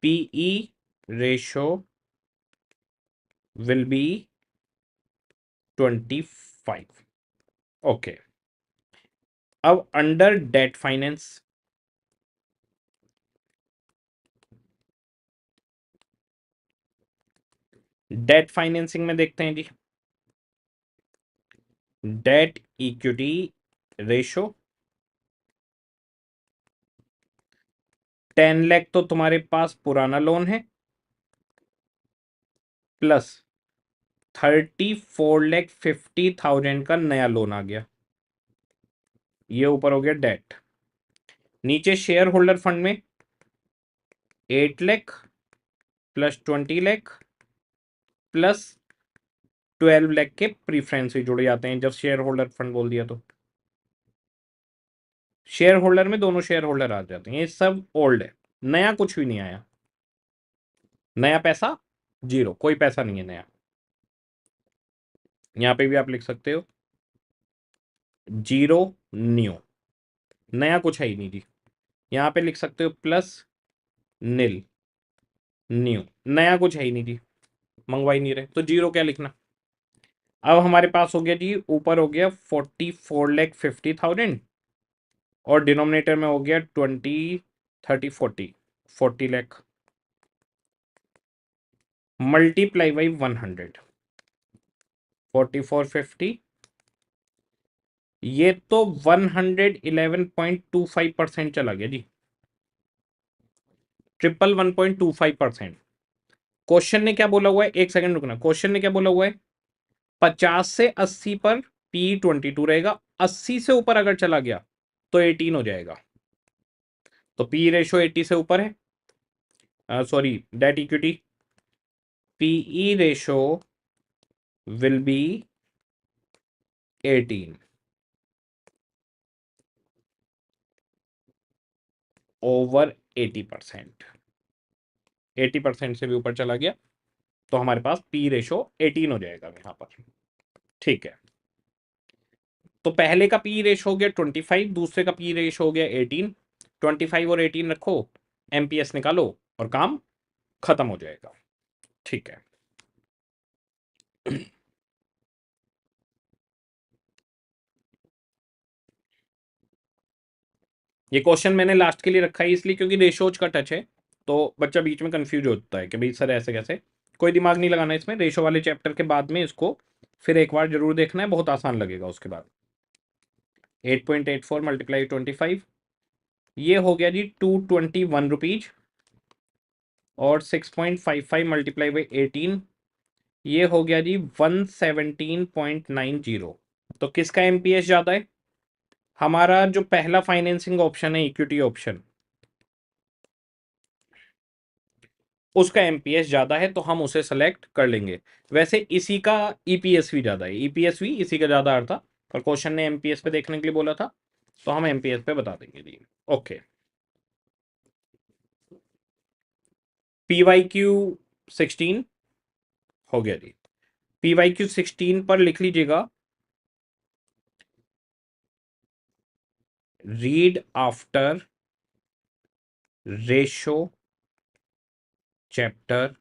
PE ratio will be 25। Okay, अब under debt finance, debt financing में देखते हैं जी, डेट इक्विटी रेशो 10 लाख तो तुम्हारे पास पुराना लोन है, प्लस 34,50,000 का नया लोन आ गया, ये ऊपर हो गया डेट। नीचे शेयर होल्डर फंड में 8 लाख प्लस 20 लाख प्लस 12 लाख के प्रीफरेंस भी जुड़ जाते हैं जब शेयर होल्डर फंड बोल दिया तो। शेयर होल्डर में दोनों शेयर होल्डर आ जाते हैं, ये सब ओल्ड है, नया कुछ भी नहीं आया, नया पैसा जीरो, कोई पैसा नहीं है नया। यहां पे भी आप लिख सकते हो जीरो न्यू, नया कुछ है ही नहीं जी। यहां पे लिख सकते हो प्लस नील न्यू, नया कुछ है ही नहीं जी, मंगवा ही नहीं रहे, तो जीरो क्या लिखना। अब हमारे पास हो गया जी, ऊपर हो गया 44,50,000 और डिनोमिनेटर में हो गया 20, 30, 40 लाख मल्टीप्लाई बाई 100, 4450, ये तो 111.25% चला गया जी, 111.25%। क्वेश्चन ने क्या बोला हुआ है, एक सेकंड रुकना, क्वेश्चन ने क्या बोला हुआ है, 50 से 80 पर पी 22 रहेगा, 80 से ऊपर अगर चला गया तो 18 हो जाएगा, तो पी रेशो 80 से ऊपर है, sorry debt equity, PE ratio will be 18 over 80%, 80% से भी ऊपर चला गया तो हमारे पास पी रेशो 18 हो जाएगा यहां पर, ठीक है। तो पहले का पी रेशो हो गया 25, दूसरे का पी रेशो हो गया 18, 25 और 18 रखो, एमपीएस निकालो और काम खत्म हो जाएगा, ठीक है। ये क्वेश्चन मैंने लास्ट के लिए रखा है इसलिए क्योंकि रेशोज का टच है, तो बच्चा बीच में कंफ्यूज होता है कि भाई सर ऐसे कैसे, कोई दिमाग नहीं लगाना इसमें, रेशो वाले चैप्टर के बाद में इसको फिर एक बार जरूर देखना है, बहुत आसान लगेगा उसके बाद। 8.84 मल्टीप्लाई 25, ये हो गया जी 221 रुपीज, और 6.55 मल्टीप्लाई बाई 18, ये हो गया जी 117.90। तो किसका एमपीएस ज्यादा है, हमारा जो पहला फाइनेंसिंग ऑप्शन है इक्विटी ऑप्शन, उसका एमपीएस ज्यादा है तो हम उसे सेलेक्ट कर लेंगे। वैसे इसी का ईपीएस भी ज्यादा है, ईपीएस भी इसी का ज्यादा अर्थ था, पर क्वेश्चन ने एमपीएस पे देखने के लिए बोला था तो हम एमपीएस पे बता देंगे जी। ओके, पीवाईक्यू 16 हो गया जी, पीवाईक्यू 16 पर लिख लीजिएगा, read after ratio chapter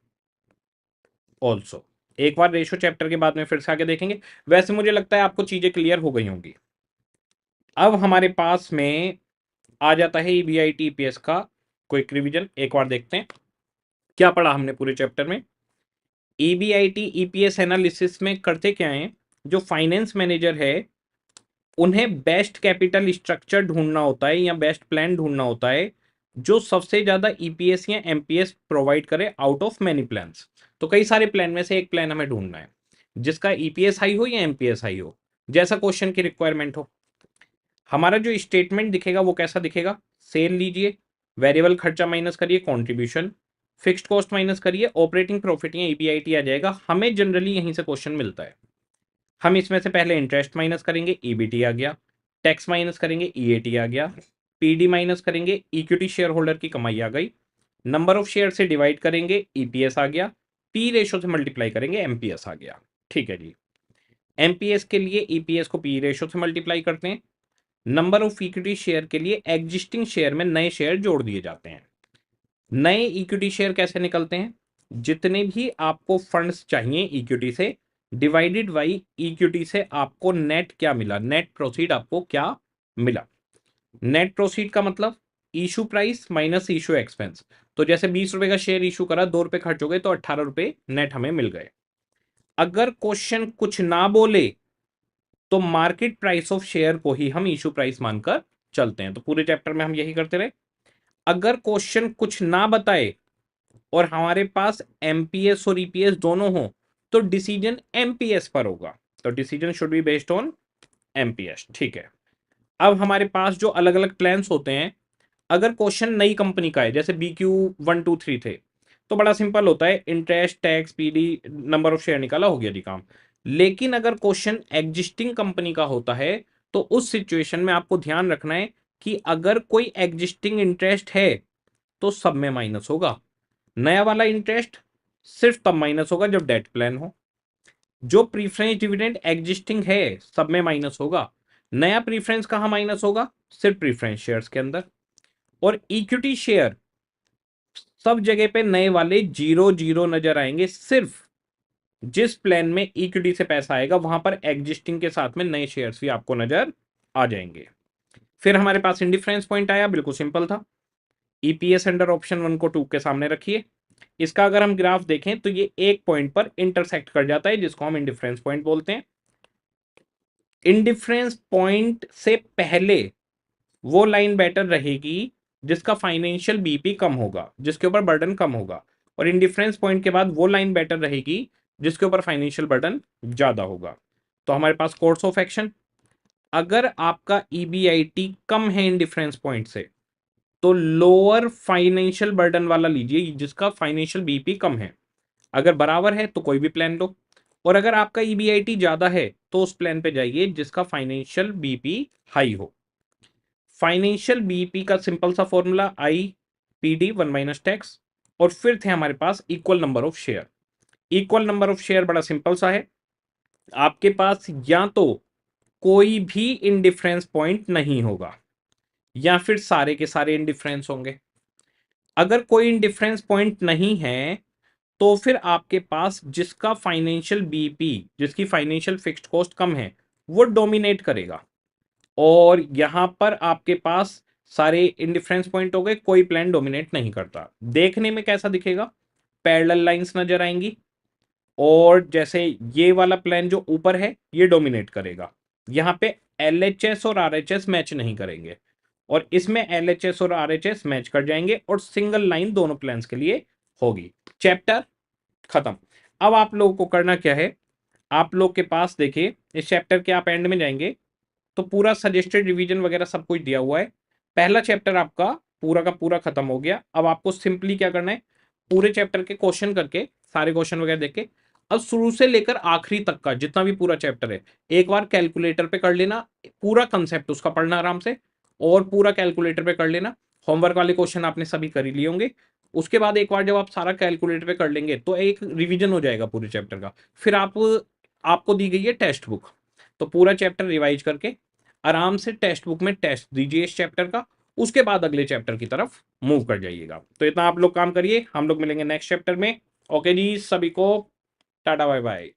also. एक बार रेशो चैप्टर के बाद में फिर से आगे देखेंगे, वैसे मुझे लगता है आपको चीजें क्लियर हो गई होंगी। अब हमारे पास में आ जाता है ईबीआईटी ईपीएस का क्विक रिवीजन, एक बार देखते हैं क्या पढ़ा हमने पूरे चैप्टर में। ईबीआईटी ईपीएस एनालिसिस में करते क्या है, जो फाइनेंस मैनेजर है उन्हें बेस्ट कैपिटल स्ट्रक्चर ढूंढना होता है या बेस्ट प्लान ढूंढना होता है जो सबसे ज्यादा ईपीएस या एमपीएस प्रोवाइड करे आउट ऑफ मैनी प्लान्स। तो कई सारे प्लान में से एक प्लान हमें ढूंढना है जिसका ईपीएस हाई हो या एमपीएस हाई हो, जैसा क्वेश्चन की रिक्वायरमेंट हो। हमारा जो स्टेटमेंट दिखेगा वो कैसा दिखेगा, सेल लीजिए, वेरिएबल खर्चा माइनस करिए, कंट्रीब्यूशन, फिक्स्ड कॉस्ट माइनस करिए, ऑपरेटिंग प्रॉफिट या ईपीआईटी आ जाएगा। हमें जनरली यहीं से क्वेश्चन मिलता है। हम इसमें से पहले इंटरेस्ट माइनस करेंगे, ईबीटी आ गया, टैक्स माइनस करेंगे, ईएटी आ गया, पीडी माइनस करेंगे, इक्विटी शेयर होल्डर की कमाई आ गई, नंबर ऑफ शेयर से डिवाइड करेंगे, ईपीएस आ गया, पी रेशो से मल्टीप्लाई करेंगे, एमपीएस आ गया। ठीक है जी। एमपीएस के लिए ईपीएस को पी रेशो से मल्टीप्लाई करते हैं, नंबर ऑफ इक्विटी शेयर के लिए एग्जिस्टिंग शेयर में नए शेयर जोड़ दिए जाते हैं। नए इक्विटी शेयर कैसे निकलते हैं, जितने भी आपको फंड्स चाहिए इक्विटी से डिवाइडेड बाई इक्विटी से आपको नेट क्या मिला, नेट प्रोसीड आपको क्या मिला। नेट प्रोसीड का मतलब issue price minus issue expense. तो जैसे 20 रुपए का शेयर इशू करा, 2 रुपए खर्च हो गए, तो 18 रुपए नेट हमें मिल गए। अगर क्वेश्चन कुछ ना बोले तो मार्केट प्राइस ऑफ शेयर को ही हम इशू प्राइस मानकर चलते हैं। तो पूरे चैप्टर में हम यही करते रहे। अगर क्वेश्चन कुछ ना बताए और हमारे पास एमपीएस और ईपीएस दोनों हो तो डिसीजन एमपीएस पर होगा। तो decision should be based on MPS. ठीक है। अब हमारे पास जो अलग अलग प्लान्स होते हैं, अगर क्वेश्चन नई कंपनी का है, जैसे BQ123 थे, तो बड़ा सिंपल होता है, interest, tax, PD, number of share निकाला, हो गया जी काम। लेकिन अगर क्वेश्चन एग्जिस्टिंग कंपनी का होता है तो उस सिचुएशन में आपको ध्यान रखना है कि अगर कोई एग्जिस्टिंग इंटरेस्ट है तो सब में माइनस होगा, नया वाला इंटरेस्ट सिर्फ तब माइनस होगा जब डेट प्लान हो। जो प्रीफरेंस डिविडेंड एग्जिस्टिंग है सब में माइनस होगा, नया प्रीफरेंस कहां माइनस होगा, सिर्फ प्रीफरेंस शेयर्स के अंदर। और इक्विटी शेयर सब जगह पे नए वाले जीरो जीरो नजर आएंगे, सिर्फ जिस प्लान में इक्विटी से पैसा आएगा वहां पर एग्जिस्टिंग के साथ में नए शेयर्स भी आपको नजर आ जाएंगे। फिर हमारे पास इंडिफरेंस पॉइंट आया, बिल्कुल सिंपल था। ईपीएस अंडर ऑप्शन 1 को 2 के सामने रखिए। इसका अगर हम ग्राफ देखें तो ये एक पॉइंट पर इंटरसेक्ट कर जाता है, जिसको हम इंडिफरेंस पॉइंट बोलते हैं। इंडिफरेंस पॉइंट से पहले वो लाइन बेटर रहेगी जिसका फाइनेंशियल बीपी कम होगा, जिसके ऊपर बर्डन कम होगा, और इंडिफरेंस पॉइंट के बाद वो लाइन बेटर रहेगी जिसके ऊपर फाइनेंशियल बर्डन ज्यादा होगा। तो हमारे पास कोर्स ऑफ एक्शन, अगर आपका ईबीआईटी कम है इंडिफरेंस पॉइंट से तो लोअर फाइनेंशियल बर्डन वाला लीजिए जिसका फाइनेंशियल बीपी कम है। अगर बराबर है तो कोई भी प्लान लो, और अगर आपका ईबीआईटी ज्यादा है तो उस प्लान पे जाइए जिसका फाइनेंशियल बीपी हाई हो। फाइनेंशियल बीपी का सिंपल सा formula I PD 1 minus tax, और फिर थे हमारे पास equal number of share. Equal number of share बड़ा सिंपल सा है, आपके पास या तो कोई भी इंडिफरेंस पॉइंट नहीं होगा या फिर सारे के सारे इंडिफरेंस होंगे। अगर कोई इंडिफरेंस पॉइंट नहीं है तो फिर आपके पास जिसका फाइनेंशियल बीपी, जिसकी फाइनेंशियल फिक्स्ड कॉस्ट कम है, वो डोमिनेट करेगा। और यहां पर आपके पास सारे इंडिफरेंस पॉइंट हो गए, कोई प्लान डोमिनेट नहीं करता। देखने में कैसा दिखेगा, पैरेलल लाइंस नजर आएंगी, और जैसे ये वाला प्लान जो ऊपर है ये डोमिनेट करेगा। यहाँ पे एलएचएस और आरएचएस मैच नहीं करेंगे, और इसमें एलएचएस और आरएचएस मैच कर जाएंगे, और सिंगल लाइन दोनों प्लान्स के लिए होगी। चैप्टर खत्म। अब आप लोगों को करना क्या है, आप लोग के पास देखिए इस चैप्टर के आप एंड में जाएंगे तो पूरा सजेस्टेड रिवीजन वगैरह सब कुछ दिया हुआ है। पहला चैप्टर आपका पूरा का पूरा खत्म हो गया। अब आपको सिंपली क्या करना है, पूरे चैप्टर के क्वेश्चन करके, सारे क्वेश्चन वगैरह देख के, अब शुरू से लेकर आखिरी तक का जितना भी पूरा चैप्टर है एक बार कैलकुलेटर पे कर लेना, पूरा कंसेप्ट उसका पढ़ना आराम से, और पूरा कैलकुलेटर पे कर लेना। होमवर्क वाले क्वेश्चन आपने सभी कर ही लिए होंगे। उसके बाद एक बार जब आप सारा कैलकुलेटर पे कर लेंगे तो एक रिवीजन हो जाएगा पूरे चैप्टर का। फिर आपको दी गई है टेक्स्ट बुक, तो पूरा चैप्टर रिवाइज करके आराम से टेक्स्ट बुक में टेस्ट दीजिए इस चैप्टर का। उसके बाद अगले चैप्टर की तरफ मूव कर जाइएगा। तो इतना आप लोग काम करिए, हम लोग मिलेंगे नेक्स्ट चैप्टर में। ओके जी, सभी को टाटा बाय बाय।